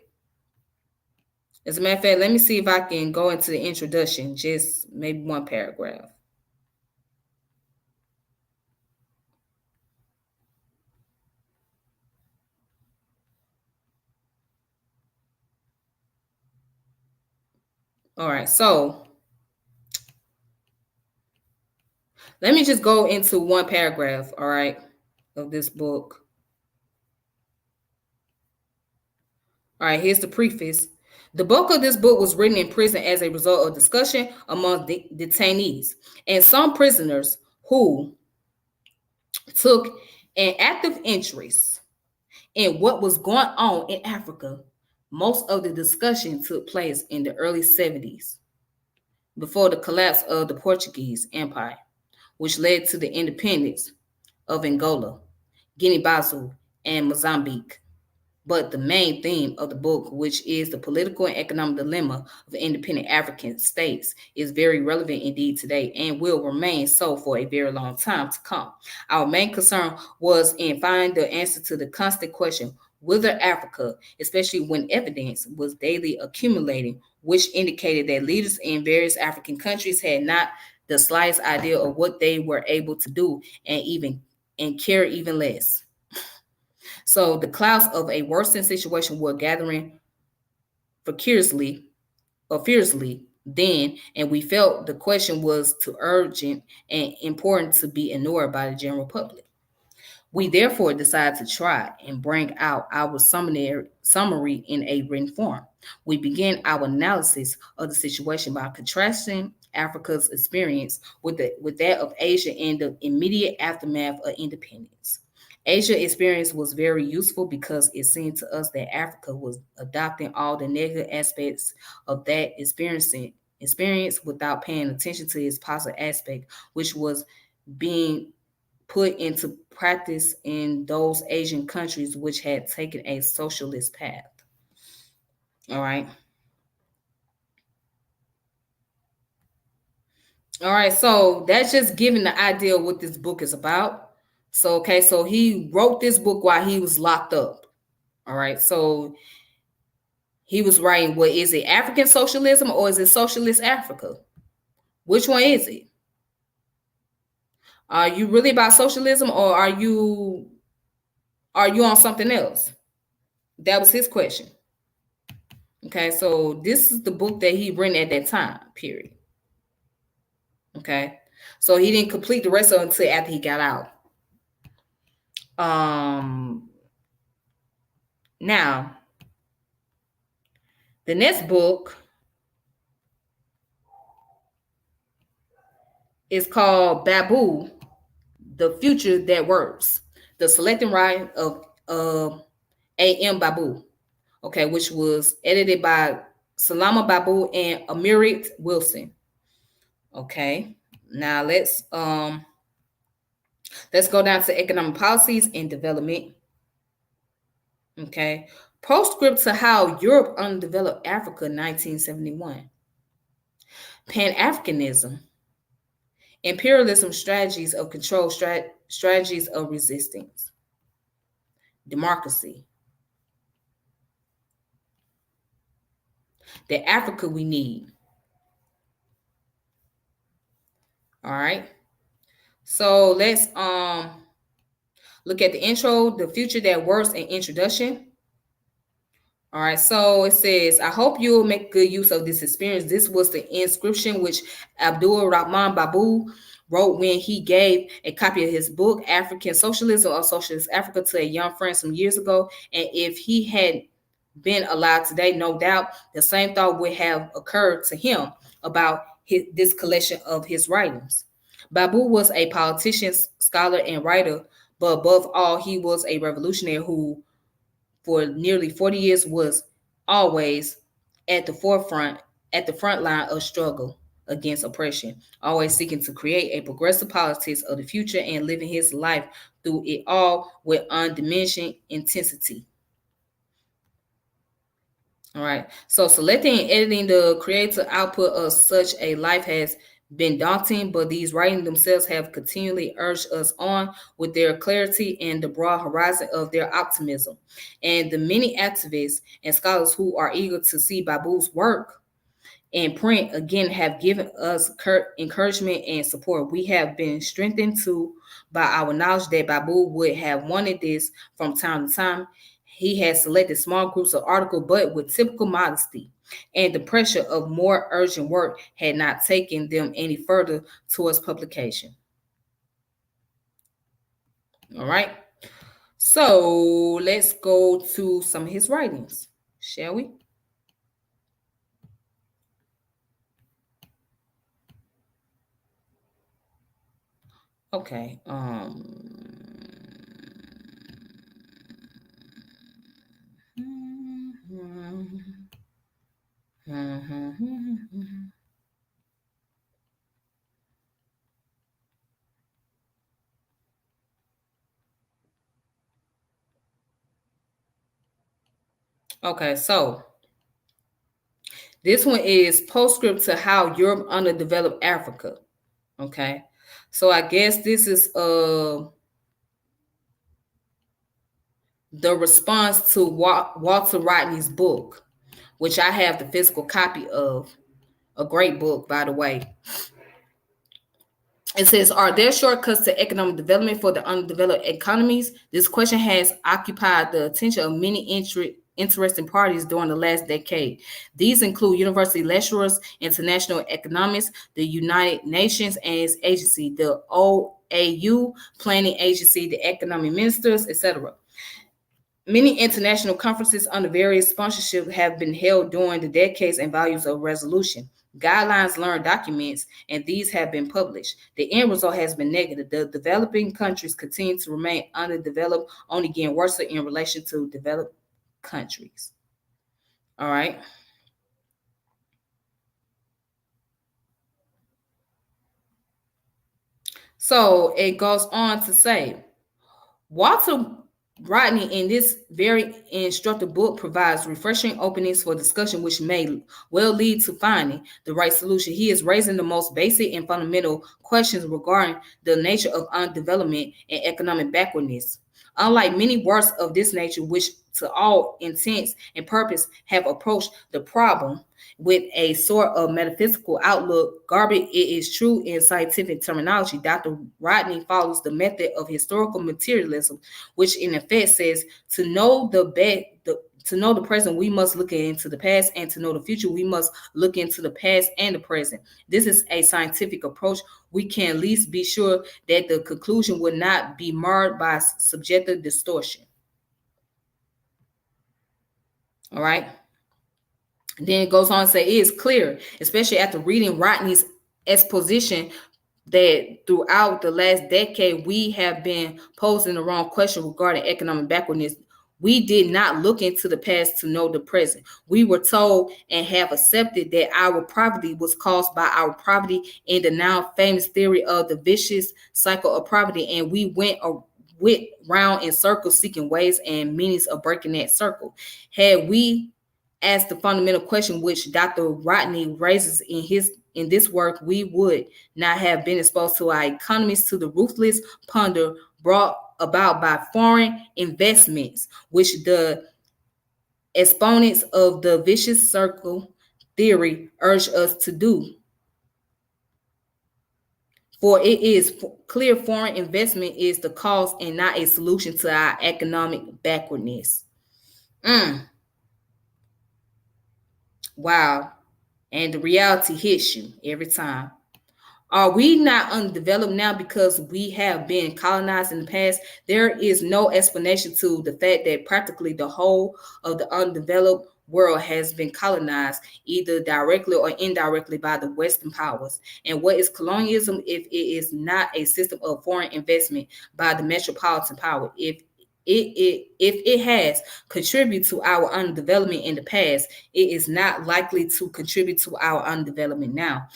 as a matter of fact, let me see if I can go into the introduction, just maybe one paragraph. All right, so let me just go into one paragraph, all right, of this book. All right, here's the preface. The bulk of this book was written in prison as a result of discussion among detainees and some prisoners who took an active interest in what was going on in Africa. Most of the discussion took place in the early 70s, before the collapse of the Portuguese Empire, which led to the independence of Angola, Guinea-Bissau, and Mozambique. But the main theme of the book, which is the political and economic dilemma of independent African states, is very relevant indeed today and will remain so for a very long time to come. Our main concern was in finding the answer to the constant question, whether Africa, especially when evidence was daily accumulating, which indicated that leaders in various African countries had not the slightest idea of what they were able to do and care even less. So the clouds of a worsening situation were gathering furiously then, and we felt the question was too urgent and important to be ignored by the general public. We therefore decided to try and bring out our summary in a written form. We began our analysis of the situation by contrasting Africa's experience with that of Asia in the immediate aftermath of independence. Asia experience was very useful because it seemed to us that Africa was adopting all the negative aspects of that experience without paying attention to its positive aspect, which was being put into practice in those Asian countries which had taken a socialist path. All right. All right, so that's just giving the idea of what this book is about. So he wrote this book while he was locked up. All right, so he was writing, what is it, African socialism or is it Socialist Africa? Which one is it? Are you really about socialism, or are you on something else? That was his question. Okay, so this is the book that he written at that time, period. Okay, so he didn't complete the rest of it until after he got out. Now, the next book is called Babu, The Future That Works. The Selecting Writing of A.M. Babu, okay, which was edited by Salma Babu and Amrit Wilson. Okay. Now let's go down to economic policies and development. Okay. Postscript to How Europe Undeveloped Africa, 1971. Pan-Africanism. Imperialism, Strategies of Control, Strategies of Resistance. Democracy. The Africa We Need. All right. So let's look at the intro, The Future That Works, and introduction. All right, so it says, I hope you'll make good use of this experience. This was the inscription which Abdulrahman Babu wrote when he gave a copy of his book, African Socialism or Socialist Africa, to a young friend some years ago. And if he had been alive today, no doubt the same thought would have occurred to him about this collection of his writings. Babu was a politician, scholar, and writer, but above all, he was a revolutionary who for nearly 40 years was always at the front line of struggle against oppression, always seeking to create a progressive politics of the future and living his life through it all with undiminished intensity. All right. So selecting and editing the creative output of such a life has been daunting, but these writings themselves have continually urged us on with their clarity and the broad horizon of their optimism. And the many activists and scholars who are eager to see Babu's work in print again have given us encouragement and support. We have been strengthened too by our knowledge that Babu would have wanted this from time to time. He has selected small groups of articles, but with typical modesty and the pressure of more urgent work had not taken them any further towards publication. All right. So let's go to some of his writings, shall we? Okay. Okay, so this one is postscript to How Europe Underdeveloped Africa. Okay, so I guess this is the response to Walter Rodney's book, which I have the physical copy of. A great book, by the way. It says, are there shortcuts to economic development for the undeveloped economies? This question has occupied the attention of many interesting parties during the last decade. These include university lecturers, international economists, the United Nations and its agency, the OAU Planning Agency, the economic ministers, etc. Many international conferences under various sponsorship have been held during the decades and volumes of resolution. Guidelines learned documents, and these have been published. The end result has been negative. The developing countries continue to remain underdeveloped, only getting worse in relation to developed countries. All right. So it goes on to say, Walter Rodney, in this very instructive book, provides refreshing openings for discussion, which may well lead to finding the right solution. He is raising the most basic and fundamental questions regarding the nature of undevelopment and economic backwardness. Unlike many works of this nature, which to all intents and purpose have approached the problem with a sort of metaphysical outlook, garbage, it is true in scientific terminology. Dr. Rodney follows the method of historical materialism, which in effect says to know the present, we must look into the past, and to know the future, we must look into the past and the present. This is a scientific approach. We can at least be sure that the conclusion will not be marred by subjective distortion. All right. Then it goes on to say it is clear, especially after reading Rodney's exposition, that throughout the last decade we have been posing the wrong question regarding economic backwardness. We did not look into the past to know the present. We were told and have accepted that our poverty was caused by our poverty in the now famous theory of the vicious cycle of poverty, and we went round in circles seeking ways and meanings of breaking that circle. Had we asked the fundamental question which Dr. Rodney raises in this work, we would not have been exposed to our economies to the ruthless plunder brought about by foreign investments, which the exponents of the vicious circle theory urge us to do. For it is clear foreign investment is the cause and not a solution to our economic backwardness. Wow. And the reality hits you every time. Are we not undeveloped now because we have been colonized in the past? There is no explanation to the fact that practically the whole of the undeveloped world has been colonized, either directly or indirectly, by the Western powers. And what is colonialism if it is not a system of foreign investment by the metropolitan power? If it has contributed to our underdevelopment in the past, it is not likely to contribute to our underdevelopment now.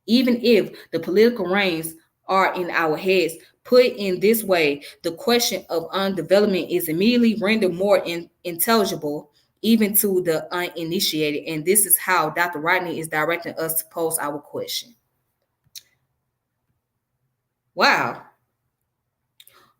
Even if the political reins are in our heads, put in this way, the question of undevelopment is immediately rendered more intelligible even to the uninitiated. And this is how Dr. Rodney is directing us to pose our question. Wow.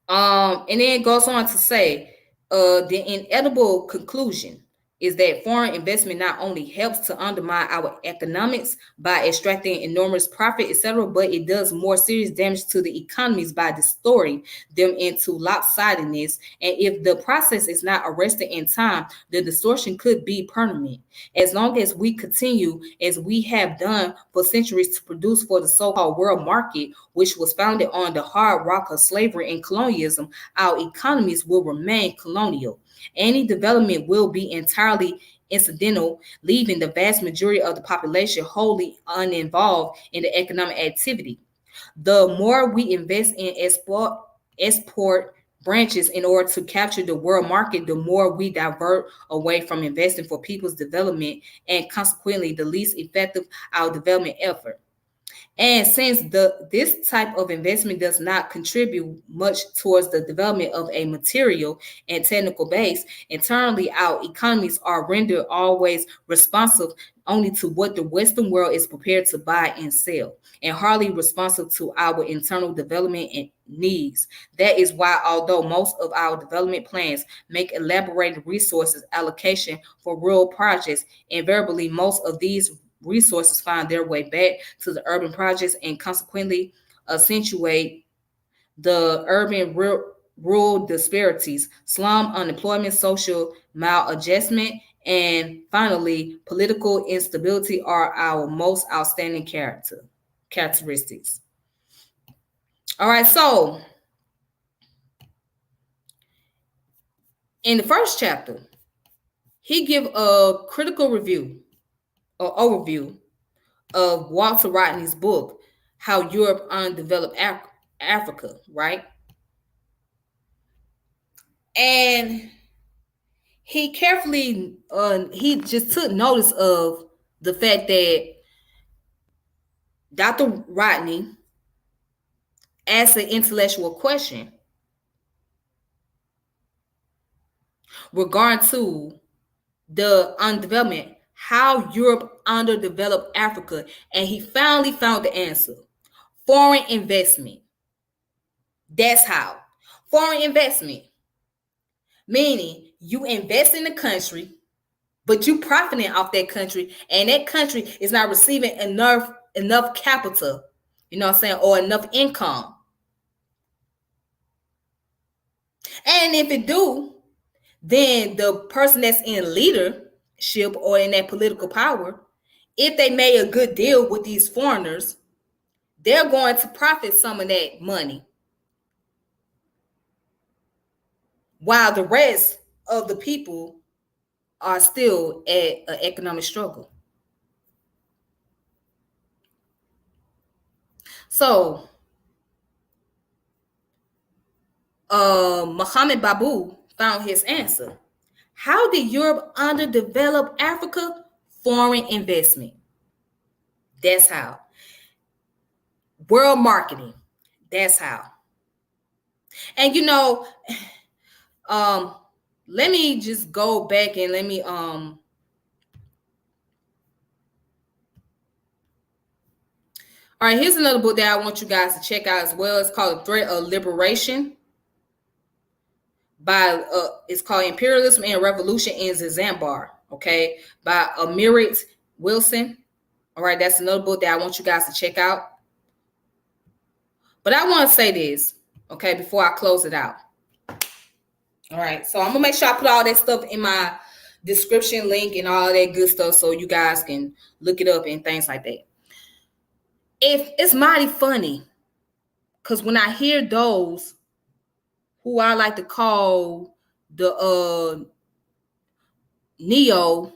And then it goes on to say, the inevitable conclusion is that foreign investment not only helps to undermine our economics by extracting enormous profit, etc., but it does more serious damage to the economies by distorting them into lopsidedness. And if the process is not arrested in time, the distortion could be permanent. As long as we continue, as we have done for centuries, to produce for the so-called world market, which was founded on the hard rock of slavery and colonialism, our economies will remain colonial. Any development will be entirely incidental, leaving the vast majority of the population wholly uninvolved in the economic activity. The more we invest in export branches in order to capture the world market, the more we divert away from investing for people's development, and consequently, the least effective our development effort. And since this type of investment does not contribute much towards the development of a material and technical base, internally our economies are rendered always responsive only to what the Western world is prepared to buy and sell, and hardly responsive to our internal development and needs. That is why, although most of our development plans make elaborated resources allocation for rural projects, invariably most of these resources find their way back to the urban projects and consequently accentuate the urban rural disparities, slum unemployment, social maladjustment, and finally political instability are our most outstanding characteristics. All right, so in the first chapter, he give a critical review or overview of Walter Rodney's book, How Europe Undeveloped Africa, right? And he carefully, he just took notice of the fact that Dr. Rodney asked an intellectual question regarding to the undevelopment, how Europe underdeveloped Africa, and he finally found the answer: foreign investment. That's how. Foreign investment, meaning you invest in the country, but you profiting off that country, and that country is not receiving enough capital, you know what I'm saying, or enough income. And if it do, then the person that's in leadership or in that political power, if they made a good deal with these foreigners, they're going to profit some of that money, while the rest of the people are still at an economic struggle. So, Mohamed Babu found his answer. How did Europe underdevelop Africa? Foreign investment. That's how. World marketing. That's how. And let me just go back and let me all right, here's another book that I want you guys to check out as well. It's called The Threat of Liberation by it's called Imperialism and Revolution in Zanzibar, okay, by Amrit Wilson. All right, that's another book that I want you guys to check out. But I want to say this, okay, before I close it out. All right, so I'm gonna make sure I put all that stuff in my description link and all that good stuff so you guys can look it up and things like that. If it's mighty funny, because when I hear those who I like to call the neo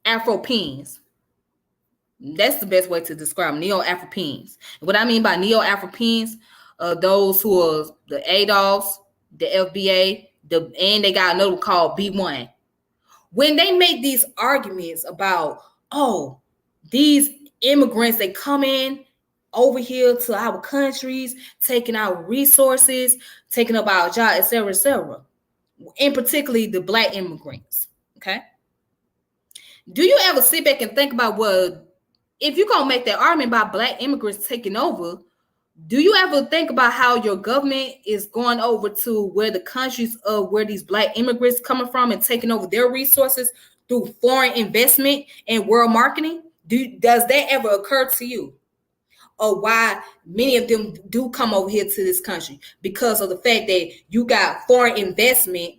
Afro-Pens. That's the best way to describe neo-Afro-Pens. What I mean by neo-Afro-Pens, those who are the ADOS, the FBA, and they got another one called B1. When they make these arguments about, oh, these immigrants, they come in over here to our countries, taking our resources, taking up our jobs, etc., and particularly the Black immigrants, okay? Do you ever sit back and think about, well, if you're going to make that argument about Black immigrants taking over, do you ever think about how your government is going over to where the countries of where these Black immigrants coming from and taking over their resources through foreign investment and world marketing? Does that ever occur to you? Or why many of them do come over here to this country? Because of the fact that you got foreign investment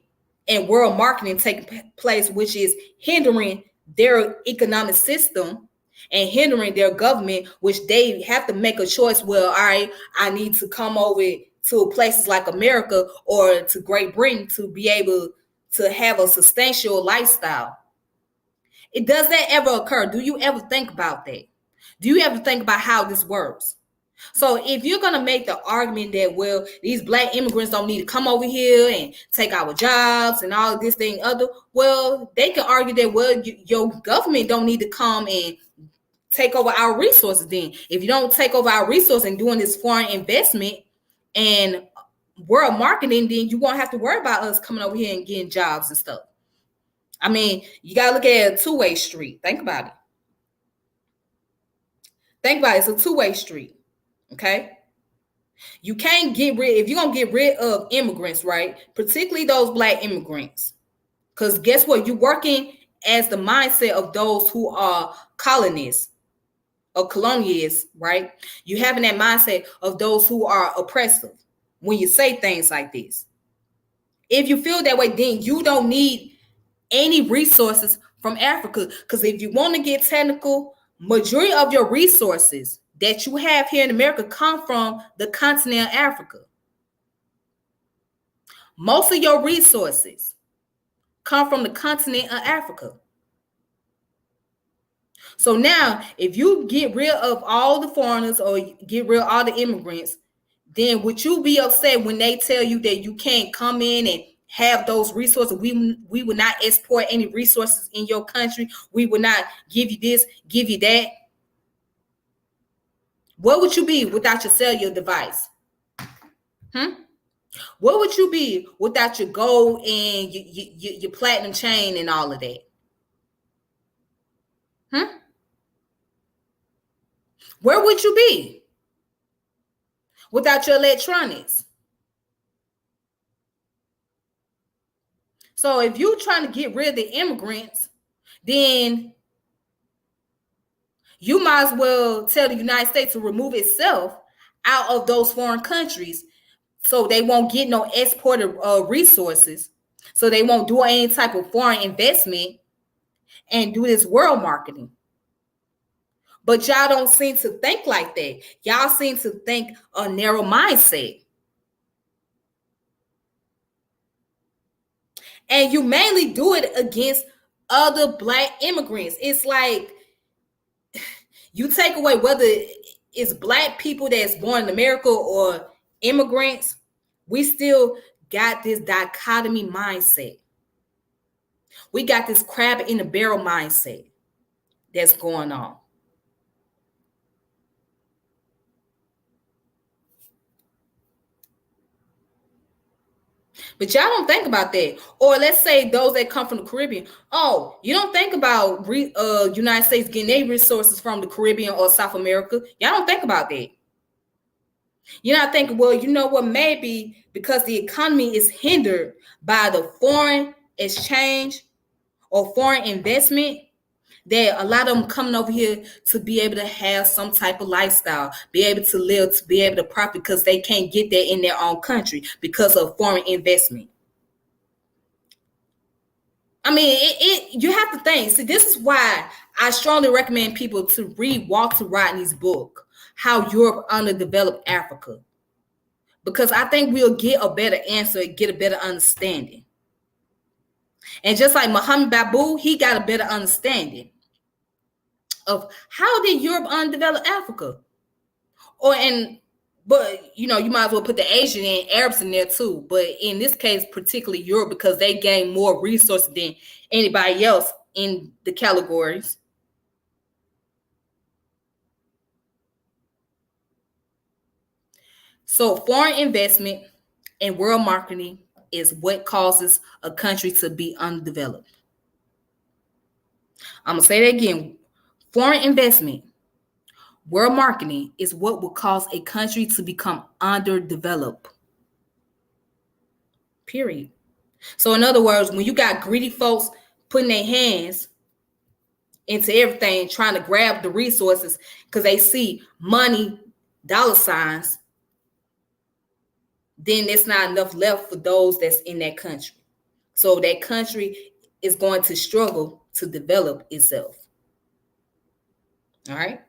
and world marketing taking place, which is hindering their economic system and hindering their government, which they have to make a choice. Well, all right, I need to come over to places like America or to Great Britain to be able to have a substantial lifestyle. Does that ever occur? Do you ever think about that? Do you ever think about how this works? So if you're going to make the argument that, well, these Black immigrants don't need to come over here and take our jobs and all of this thing other, well, they can argue that, well, your government don't need to come and take over our resources then. If you don't take over our resources and doing this foreign investment and world marketing, then you won't have to worry about us coming over here and getting jobs and stuff. I mean, you got to look at a two-way street. Think about it. Think about it. It's a two-way street. Okay? You can't get rid, if you're going to get rid of immigrants, right? Particularly those Black immigrants. Because guess what? You're working as the mindset of those who are colonists or colonialists, right? You're having that mindset of those who are oppressive when you say things like this. If you feel that way, then you don't need any resources from Africa. Because if you want to get technical, majority of your resources that you have here in America come from the continent of Africa. Most of your resources come from the continent of Africa. So now, if you get rid of all the foreigners or get rid of all the immigrants, then would you be upset when they tell you that you can't come in and have those resources? We will not export any resources in your country. We will not give you this, give you that. What would you be without your cellular device? What would you be without your gold and your platinum chain and all of that? Where would you be without your electronics? So if you're trying to get rid of the immigrants, then you might as well tell the United States to remove itself out of those foreign countries so they won't get no exported resources, so they won't do any type of foreign investment and do this world marketing. But y'all don't seem to think like that. Y'all seem to think a narrow mindset. And you mainly do it against other Black immigrants. It's like you take away whether it's Black people that's born in America or immigrants, we still got this dichotomy mindset. We got this crab in the barrel mindset that's going on. But y'all don't think about that. Or let's say those that come from the Caribbean. Oh, you don't think about United States getting their resources from the Caribbean or South America. Y'all don't think about that. You're not thinking, well, you know what, maybe because the economy is hindered by the foreign exchange or foreign investment, that a lot of them coming over here to be able to have some type of lifestyle, be able to live, to be able to profit, because they can't get that in their own country because of foreign investment. I mean, you have to think. See, this is why I strongly recommend people to read Walter Rodney's book, How Europe Underdeveloped Africa, because I think we'll get a better answer, get a better understanding. And just like Mohamed Babu, he got a better understanding of how did Europe undevelop Africa. But you might as well put the Asian and Arabs in there too. But in this case, particularly Europe, because they gain more resources than anybody else in the categories. So foreign investment and world marketing is what causes a country to be undeveloped. I'm going to say that again. Foreign investment, world marketing is what will cause a country to become underdeveloped. Period. So in other words, when you got greedy folks putting their hands into everything, trying to grab the resources because they see money, dollar signs, then there's not enough left for those that's in that country. So that country is going to struggle to develop itself. All right.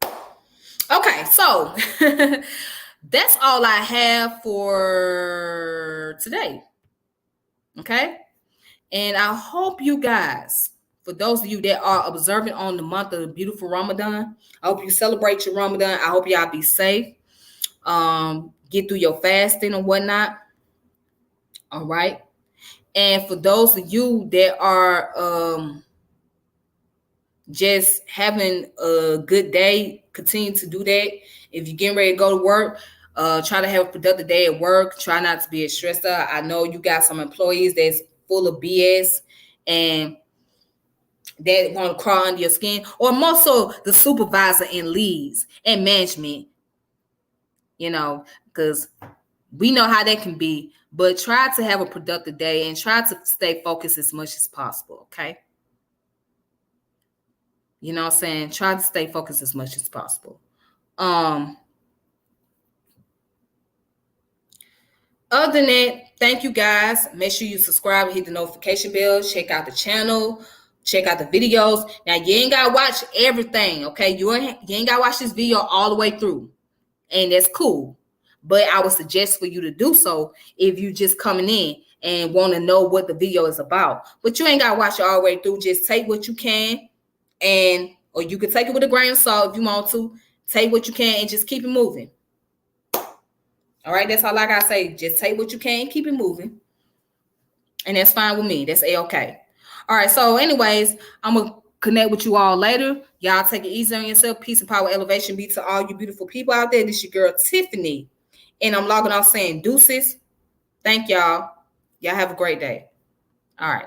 Okay, so that's all I have for today. Okay. And I hope you guys, for those of you that are observant on the month of the beautiful Ramadan, I hope you celebrate your Ramadan. I hope y'all be safe. Get through your fasting and whatnot. All right. And for those of you that are just having a good day, continue to do that. If you're getting ready to go to work, try to have a productive day at work. Try not to be a stressed out. I know you got some employees that's full of BS and that want to crawl under your skin, or more so the supervisor and leads and management, because we know how that can be. But try to have a productive day and try to stay focused as much as possible, okay? You know what I'm saying? Try to stay focused as much as possible. Other than that, thank you guys. Make sure you subscribe and hit the notification bell. Check out the channel. Check out the videos. Now, you ain't got to watch everything, okay? You ain't got to watch this video all the way through. And that's cool. But I would suggest for you to do so if you just coming in and want to know what the video is about. But you ain't got to watch it all the way through. Just take what you can. Or you can take it with a grain of salt if you want to. Take what you can and just keep it moving. All right, that's all I gotta say. Just take what you can, keep it moving. And that's fine with me. That's A-okay. All right, so anyways, I'm going to connect with you all later. Y'all take it easy on yourself. Peace and power, elevation be to all you beautiful people out there. This is your girl, Tiffany. And I'm logging off saying deuces. Thank y'all. Y'all have a great day. All right.